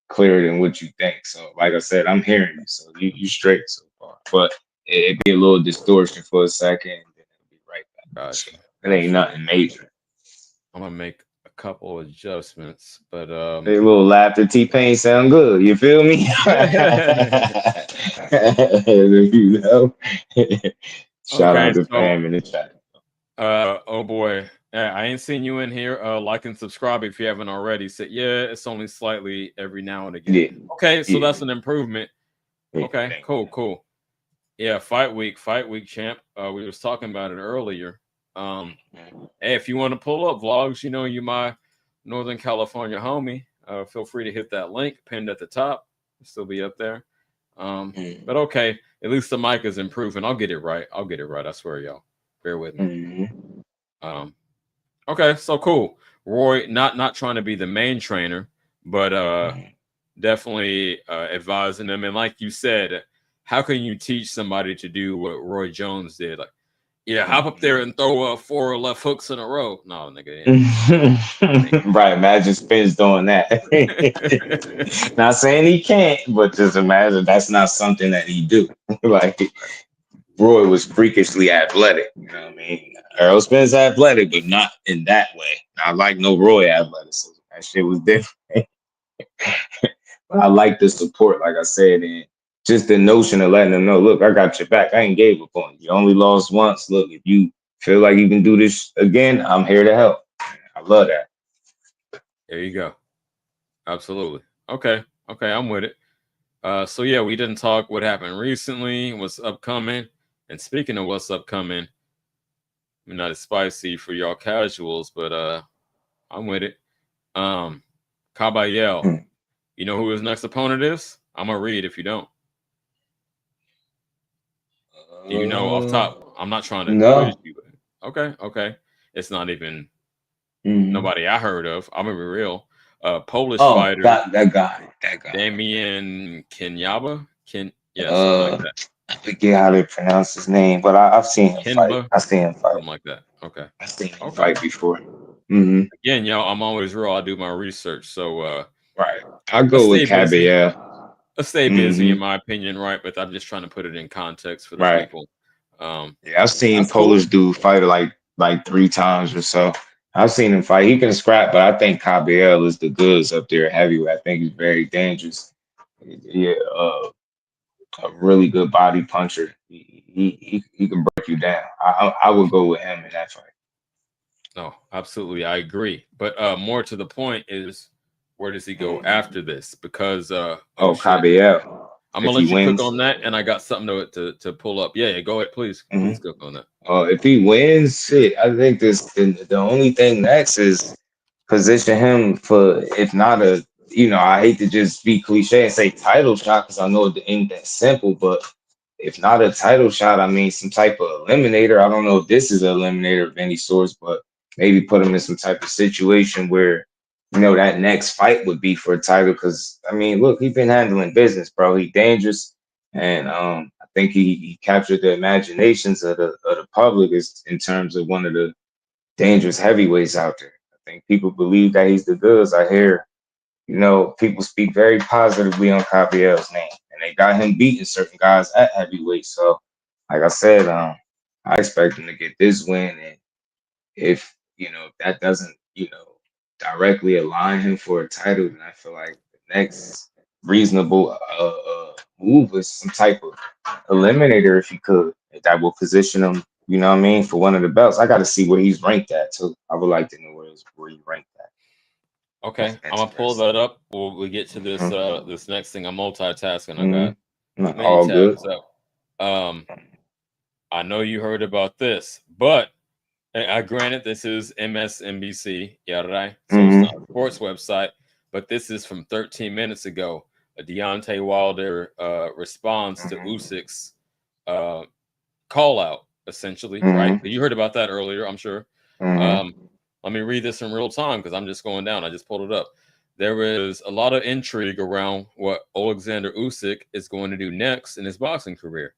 clearer than what you think. So, like I said, I'm hearing you, so you straight so far, but it'd be a little distortion for a second, and then it'll be right back. So, Gotcha. it ain't nothing major. I'm gonna make a couple adjustments, but A little laughter, T-Pain sound good. You feel me? You know. Shout okay, out to so fam in the chat. oh boy. I ain't seen you in here. Like and subscribe if you haven't already. Said yeah, it's only slightly every now and again. Yeah. Okay, so Yeah. that's an improvement. Yeah, Okay, cool. Yeah, fight week, champ. We was talking about it earlier. Hey, if you want to pull up vlogs, you know you my Northern California homie. Feel free to hit that link pinned at the top. It'll still be up there. But okay, at least the mic is improving. I'll get it right. I swear, y'all. Bear with me. Okay, so cool. Roy, not trying to be the main trainer, but definitely advising them. And like you said, how can you teach somebody to do what Roy Jones did? Like, yeah, hop up there and throw 4 left hooks in a row. No, nigga. Right, imagine Spence doing that. Not saying he can't, but just imagine that's not something that he do. Like Roy was freakishly athletic. You know what I mean? Earl Spence athletic, but not in that way. I like no Roy athleticism. That shit was different. But I like the support, like I said, and just the notion of letting them know, look, I got your back. I ain't gave up on you. You only lost once. Look, if you feel like you can do this again, I'm here to help. I love that. There you go. Absolutely. Okay, I'm with it. So yeah, we didn't talk what happened recently, what's upcoming. And speaking of what's upcoming, I'm not as spicy for y'all casuals, but I'm with it. Caballero. You know who his next opponent is? I'm gonna read if you don't. Do you know off top? I'm not trying to quiz you. Okay. It's not even nobody I heard of. I'm gonna be real. Polish fighter. That guy. Damian Kenyaba. Something like that. I forget how they pronounce his name, but I've seen him fight. Something like that. Okay. I've seen him fight before. Again, y'all, I'm always real. I do my research, so right. I'll go with Caballero. Let's stay busy, in my opinion, right? But I'm just trying to put it in context for the people. Yeah, I've seen Polish dude fight like 3 times or so. I've seen him fight. He can scrap, but I think Caballero is the goods up there heavyweight. I think he's very dangerous. Yeah, a really good body puncher. He can break you down. I would go with him in that fight. No, absolutely, I agree. But more to the point is, where does he go after this? Because Caballero. I'm gonna let you cook on that, and I got something to pull up. Yeah, go ahead, please. Please cook on that. If he wins, shit, I think the only thing next is position him for, if not a, I hate to just be cliche and say title shot because I know it ain't that simple, but if not a title shot, I mean some type of eliminator. I don't know if this is an eliminator of any sorts, but maybe put him in some type of situation where that next fight would be for a title. Because I mean, look, he's been handling business, bro. He's dangerous, and I think he captured the imaginations of the public is in terms of one of the dangerous heavyweights out there. I think people believe that he's the goods. I hear, people speak very positively on Caballero's name, and they got him beating certain guys at heavyweight. So, like I said, I expect him to get this win, and if that doesn't directly align him for a title, then I feel like the next reasonable move is some type of eliminator if he could. If that will position him, for one of the belts. I got to see where he's ranked at too. I would like to know where he ranked at. Okay, I'm gonna pull that up. We'll get to this this next thing. I'm multitasking. I got many tabs up. I know you heard about this, but Granted, this is MSNBC, yeah, right. So it's Hmm. not a sports website, but this is from 13 minutes ago. Deontay Wilder responds to Hmm. Usyk's uh, call out, essentially, right? Hmm. You heard about that earlier, I'm sure. Hmm. Um, Let me read this in real time because I'm just going down. I just pulled it up. There was a lot of intrigue around what Alexander Usyk is going to do next in his boxing career.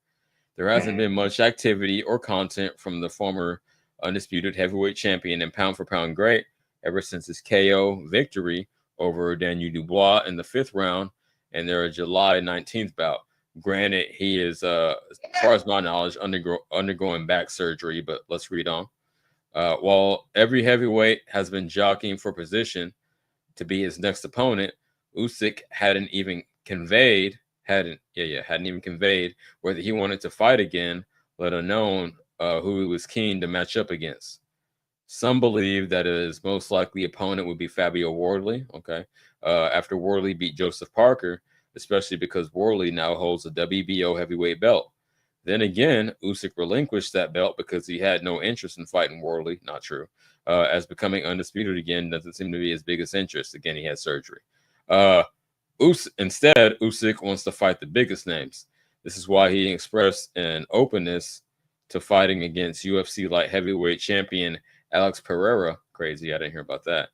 There hasn't been much activity or content from the former undisputed heavyweight champion and pound for pound great ever since his KO victory over Daniel Dubois in the fifth round and their July 19th bout. Granted, he is, as far as my knowledge, undergoing back surgery, but let's read on. While every heavyweight has been jockeying for position to be his next opponent, Usyk hadn't even conveyed whether he wanted to fight again, let alone who he was keen to match up against. Some believe that his most likely opponent would be Fabio Wardley. Okay, after Wardley beat Joseph Parker, especially because Wardley now holds a WBO heavyweight belt. Then again, Usyk relinquished that belt because he had no interest in fighting Wardley. Not true. As becoming undisputed again doesn't seem to be his biggest interest. Again, he had surgery. Uh, Instead, Usyk wants to fight the biggest names. This is why he expressed an openness to fighting against UFC light heavyweight champion Alex Pereira. Crazy, I didn't hear about that.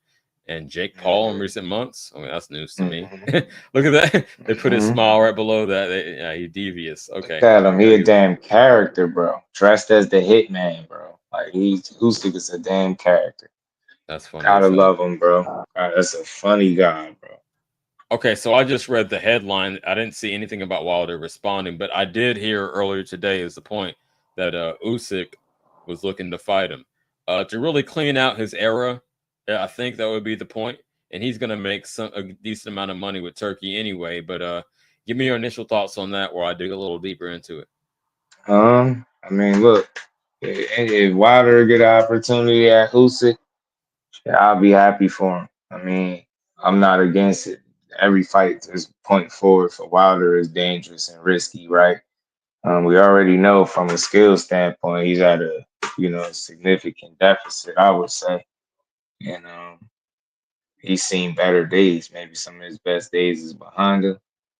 And Jake Paul in recent months. I mean, that's news to me. Hmm. Look at that. They put his Hmm. smile right below that. Yeah, he devious. Look Okay. at him. He a Very good. damn character, bro. Dressed as the hitman, bro. Like he's Usyk is a damn character. That's funny Gotta as hell. love him, bro. That's a funny guy, bro. Okay, so I just read the headline. I didn't see anything about Wilder responding, but I did hear earlier today is the point that Usyk was looking to fight him to really clean out his era. I think that would be the point, and he's going to make a decent amount of money with Turkey anyway. But give me your initial thoughts on that, where I dig a little deeper into it. I mean, look, if Wilder get an opportunity at Usyk, yeah, I'll be happy for him. I mean, I'm not against it. Every fight is point forward for Wilder is dangerous and risky, right? We already know from a skill standpoint, he's at a significant deficit, I would say, and he's seen better days. Maybe some of his best days is behind him,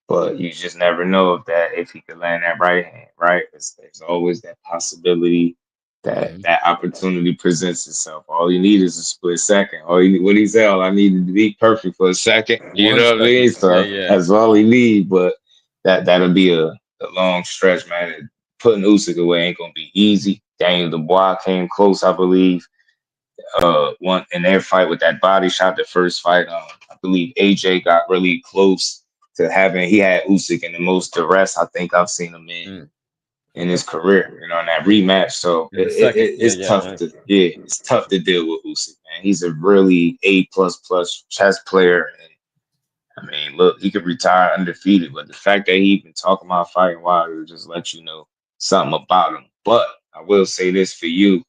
but you just never know if he could land that right hand, right? There's always that possibility that Mm-hmm. that opportunity presents itself. All you need is a split second. What he said, all I needed to be perfect for a second. You 1 know what I second. mean? Yeah, So yeah. that's all he need. But that'll be a long stretch, man. And putting Usyk away ain't gonna be easy. Daniel Dubois came close, I believe. One in their fight with that body shot, the first fight, I believe AJ got really close to having. He had Usyk in the most duress I think I've seen him Mm. in his career, in that rematch. So In the second. Yeah, it's yeah. tough Nice. it's tough to deal with Usyk, man. He's a really A++ chess player, and I mean, look, he could retire undefeated, but the fact that he even talking about fighting Wilder just lets you know something about him. But I will say this for you,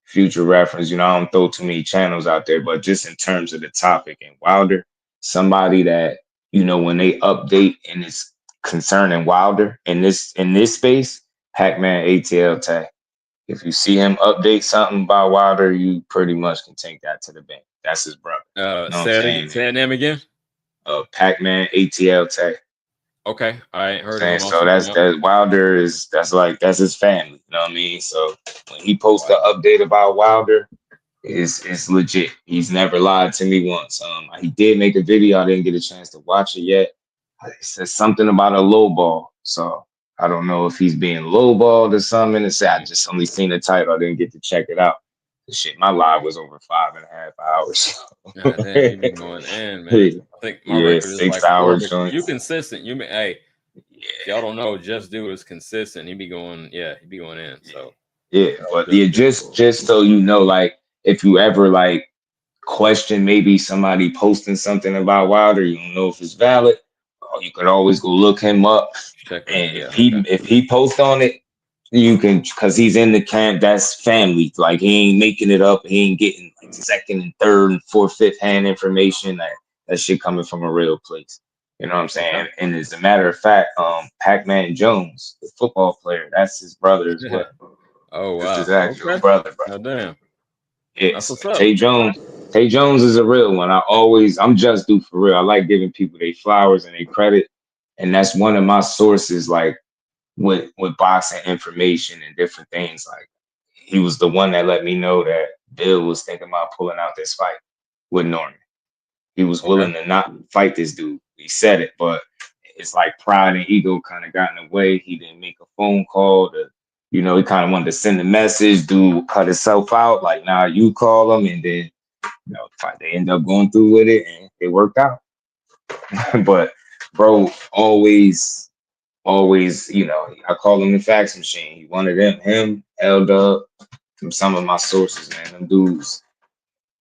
future reference, I don't throw too many channels out there, but just in terms of the topic and Wilder, somebody that, when they update and it's concerning Wilder in this space, Pac-Man ATL tag. If you see him update something about Wilder, you pretty much can take that to the bank. That's his brother. You know what I'm saying, Say man? that name again. Pac-Man ATL tag. Okay, I ain't heard of Saying him. I'll so check him that's out. that Wilder that's his family. You know what I mean? So when he posts Right. the update about Wilder, it's legit. He's never lied to me once. He did make a video. I didn't get a chance to watch it yet. It says something about a low ball. So I don't know if he's being lowballed or something. And say I just only seen the title. I didn't get to check it out. Shit, my live was over 5.5 hours. Nah, damn, you be going in, man. Yeah, I think my yeah, record is like 4, 6 hour but you joints. consistent. Hey, if Yeah, y'all don't know, Just Do is consistent. He be going, yeah, he be going in. So yeah. shout out But Just yeah, Do. just so you know, like if you ever like question maybe somebody posting something about Wilder, you don't know if it's valid. You could always go look him up, Check him. and if Yeah, he okay. if he posts on it, you can because he's in the camp. That's family. Like he ain't making it up. He ain't getting like second and third and fourth, fifth hand information. That shit coming from a real place. You know what I'm Okay. saying? And as a matter of fact, Pac-Man Jones, the football player, that's his brother as well. Oh That's his wow. actual Okay. brother, bro. Oh damn. That's Yes, what's up. Tay Jones. Tay Jones is a real one. I'm just due for real. I like giving people their flowers and their credit, and that's one of my sources. Like with boxing information and different things. Like he was the one that let me know that Bill was thinking about pulling out this fight with Norman. He was Okay. willing to not fight this dude. He said it, but it's like pride and ego kind of got in the way. He didn't make a phone call to, he kind of wanted to send a message. Dude cut himself out. Like, nah, you call him, and then they end up going through with it, and it worked out. But bro, always, I call him the fax machine. He one of them, him, L Dub, from some of my sources, man. Them dudes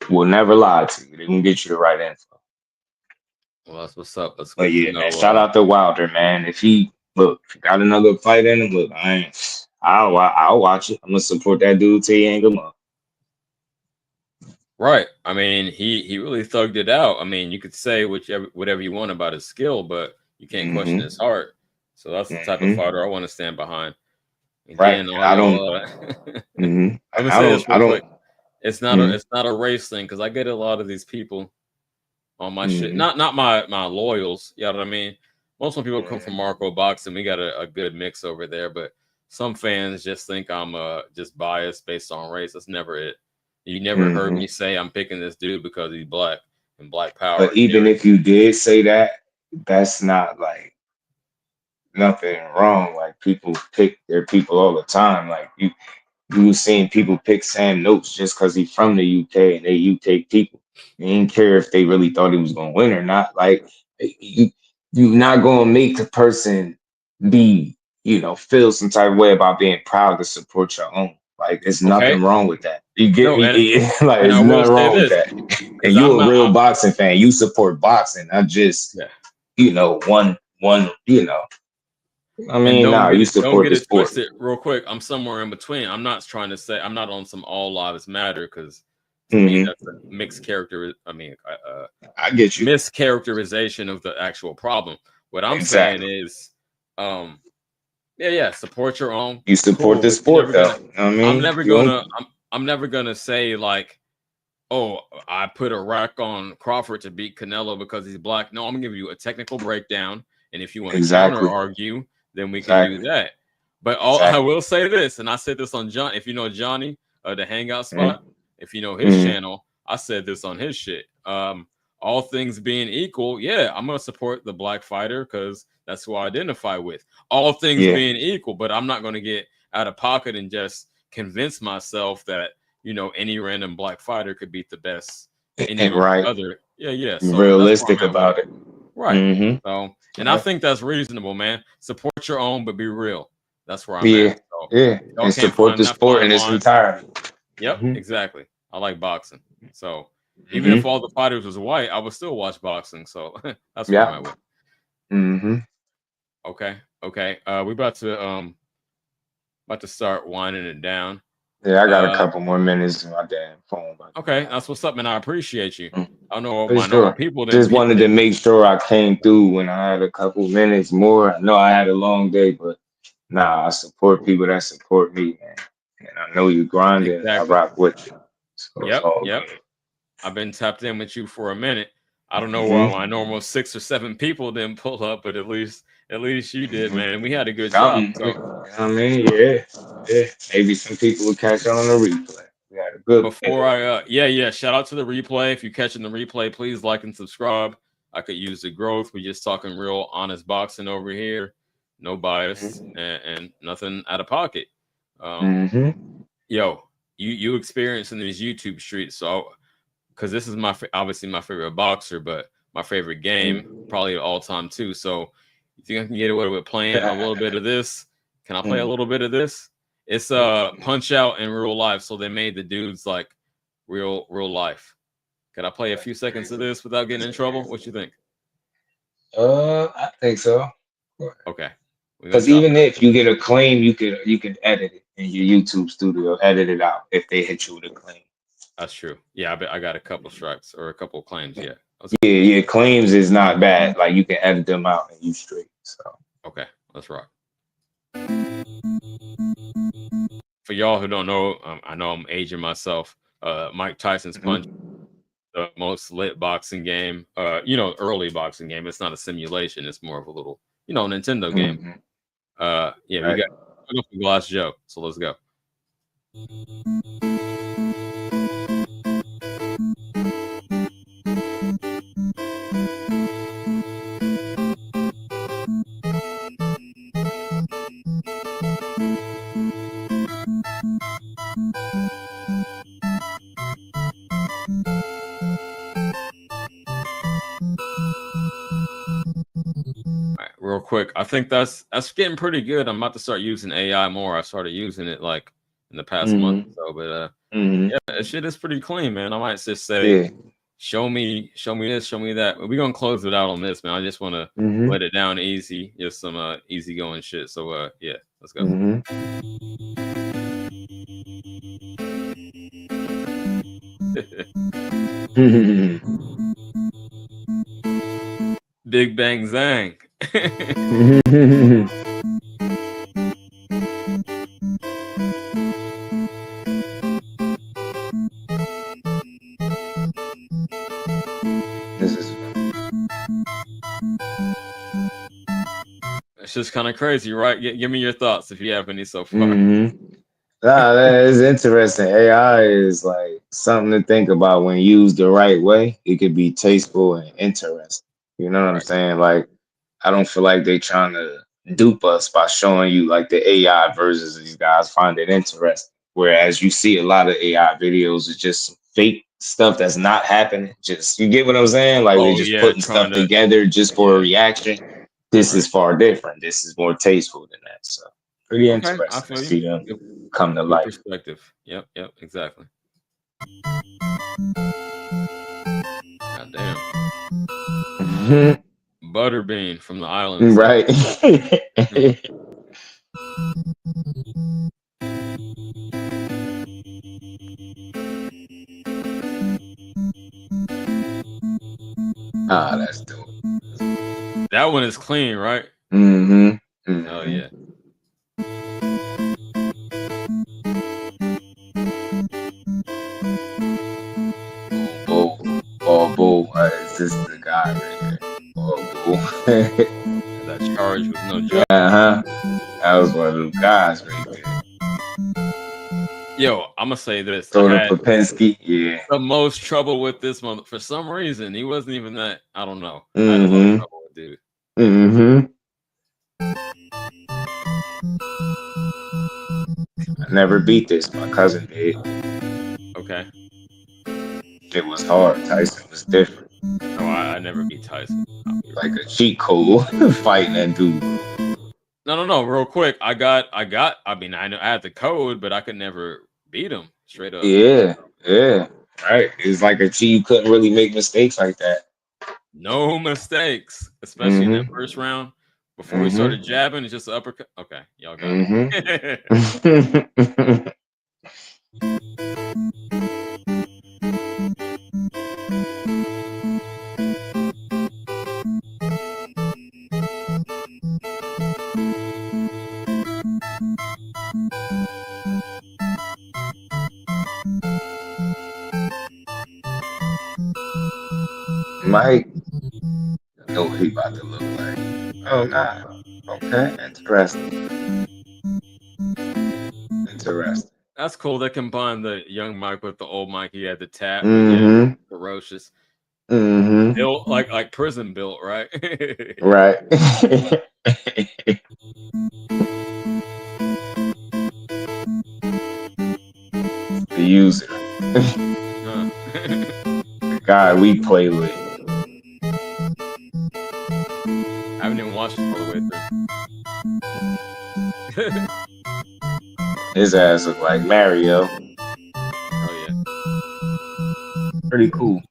will never lie to you. They can get you the right info. Well, that's what's up. That's But good to yeah, man, know. shout out to Wilder, man. If he got another fight in him, look, I'll watch it. I'm gonna support that dude till he hang him up. Right. I mean, he really thugged it out. I mean, you could say whatever you want about his skill, but you can't question his heart. So that's the type of fighter I want to stand behind. And Right. then I don't. let And me I say don't. this I real don't. quick. It's not Mhm. a race thing because I get a lot of these people on my shit. Mhm. Not my loyals. You know what I mean? Most of my people come from Marco Boxing. We got a good mix over there, but some fans just think I'm just biased based on race. That's never it. You never heard me say I'm picking this dude because he's black and black power. But even if you did say that, that's not like nothing wrong. Like people pick their people all the time. Like you was seeing people pick Sam Noakes just because he's from the UK and they UK people. You didn't care if they really thought he was gonna win or not. Like you're not gonna make the person be, feel some type of way about being proud to support your own. Like there's Okay. nothing wrong with that. You get No, me? Like and there's I will nothing say wrong with this that. And because you I'm a real not. boxing fan. You support boxing, not just, Yeah. one, I And mean, nah, you don't support get the it sport. twisted real quick. I'm somewhere in between. I'm not trying to say I'm not on some all lives matter because to me Mhm. that's a mixed character. I mean, I get you. mischaracterization of the actual problem. What I'm saying Exactly. is, yeah, support your own. You support Cool, the but you're sport never though. gonna. You know what I mean? You don't I'm never gonna say like, oh, I put a rack on Crawford to beat Canelo because he's black. No, I'm gonna give you a technical breakdown, and if you want to counter exactly. argue, then we can do Exactly. that. But I Exactly. will say this, and I said this on John. If you know Johnny, the Hangout Mhm. spot, if you know his Mhm. channel, I said this on his shit. All things being equal, yeah, I'm gonna support the black fighter because that's who I identify with. All things Yeah. being equal, but I'm not gonna get out of pocket and just convince myself that any random black fighter could beat the best any Right. other. Yeah. So that's where Realistic I'm at with it. about it. Right. Mm-hmm. So, and I Right. think that's reasonable, man. Support your own, but be real. That's where I'm at. Yeah. So, Yeah. if y'all And can't support find the that sport fine in its line. entirety. Yep, Mm-hmm. exactly. I like boxing. So, even if Mm-hmm. all the fighters was white, I would still watch boxing. So, that's where I'm Yeah. at with. Mm-hmm. Okay. We about to start winding it down. Yeah, I got a Uh, couple more minutes in my damn phone about to okay, die. that's what's up, man. I appreciate you. Mm. I know For my normal sure. people Just wanted to didn't. make sure I came through when I had a couple minutes more. I know I had a long day, but nah, I support people that support me, man. And I know you grinding. I Exactly. rock with you. So it's Yep. all Yep. good. I've been tapped in with you for a minute. I don't know why Mm-hmm. my normal 6 or 7 people didn't pull up, but at least you did, Mm-hmm. man. And we had a good chop. Something. You So know what I mean? Yeah. Yeah. Maybe some people will catch on the replay. We had a good before yeah, shout out to the replay. If you're catching the replay, please like and subscribe. I could use the growth. We're just talking real honest boxing over here, no bias and nothing out of pocket. Mm-hmm. Yo, you experiencing these YouTube streets, so because this is obviously my favorite boxer, but my favorite game probably all time too. So you think I can get away with playing a little bit of this? Can I play a little bit of this? It's Punch Out in real life, so they made the dudes like real life. Can I play a few seconds of this without getting in trouble? What you think? I think so. Okay, we're gonna Because chop even it up. if you get a claim, you can edit it in your YouTube studio, edit it out if they hit you with a claim. That's true. Yeah, I bet I got a couple strikes or a couple of claims. Yeah, let's Yeah, cool. yeah, claims is not bad. Like you can edit them out and you straight. So Okay, let's rock. For y'all who don't know, I know I'm aging myself. Mike Tyson's punch, the most lit boxing game. Early boxing game. It's not a simulation. It's more of a little, Nintendo game. Yeah, we got Glass Joe. So let's go. Real quick, I think that's getting pretty good. I'm about to start using AI more. I started using it like in the past month or so, but yeah, that shit is pretty clean, man. I might just say, show me this, show me that. We're gonna close it out on this, man. I just want to let it down easy, just some easy going shit. So yeah, let's go. Big Bang Zang. It's just kind of crazy, right? Give me your thoughts if you have any so far. Nah, that is interesting. AI is like something to think about when used the right way. It could be tasteful and interesting. You know what I'm saying? Like, I don't feel like they trying to dupe us by showing you like the AI versions of these guys find it interesting. Whereas you see a lot of AI videos is just some fake stuff that's not happening. Just you get what I'm saying? Like they're just putting stuff together just for a reaction. This is far different. This is more tasteful than that. So pretty interesting to see them come to Good life. perspective. Yep, exactly. God damn. Butterbean from the islands. Right. Ah, that's dope. That one is clean, right? Oh yeah. Bull. Is this the guy right here? Bull. That charge with no judge. That was one of them guys right there. Yo, I'm gonna say this. So I had Popinski, the most trouble with this one for some reason. He wasn't even that. I don't know. I had a lot of trouble with dude. I never beat this. My cousin did. Okay. It was hard. Tyson was different. No, I never beat Tyson. Like a cheat code fighting that dude. No. Real quick, I mean, I know I had the code, but I could never beat him straight up. Yeah. Right. It's like a cheat. You couldn't really make mistakes like that. No mistakes, especially in that first round. Before we started jabbing, it's just an uppercut. Okay, y'all got it. Mike, I know what he about to look like. Oh, nah. Okay, interesting. That's cool. They combine the young Mike with the old Mike. He had the tap, yeah, ferocious. Built like prison built, right? Right. The user. The guy we play with. I haven't even watched it all the way through. His ass look like Mario. Oh yeah. Pretty cool.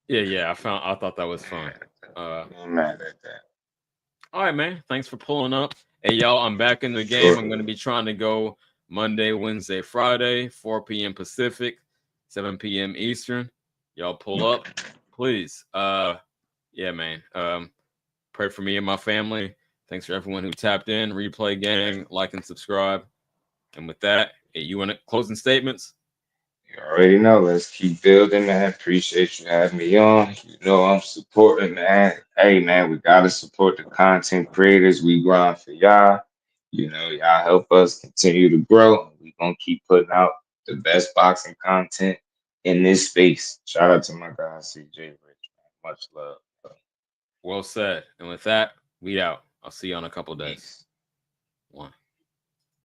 Yeah. I thought that was fun. I'm mad at that. All right, man. Thanks for pulling up. Hey, y'all, I'm back in the game. I'm going to be trying to go Monday, Wednesday, Friday, 4 p.m. Pacific, 7 p.m. Eastern. Y'all pull up, please. Yeah, man. Pray for me and my family. Thanks for everyone who tapped in. Replay gang, like and subscribe. And with that, hey, you want closing statements? You already know. Let's keep building, man. Appreciate you having me on. You know I'm supporting, man. Hey, man, we gotta support the content creators. We grind for y'all. You know, y'all help us continue to grow. We gonna keep putting out the best boxing content in this space. Shout out to my guy CJ Rich, man. Much love. Well said. And with that, we out. I'll see you on a couple days. Peace.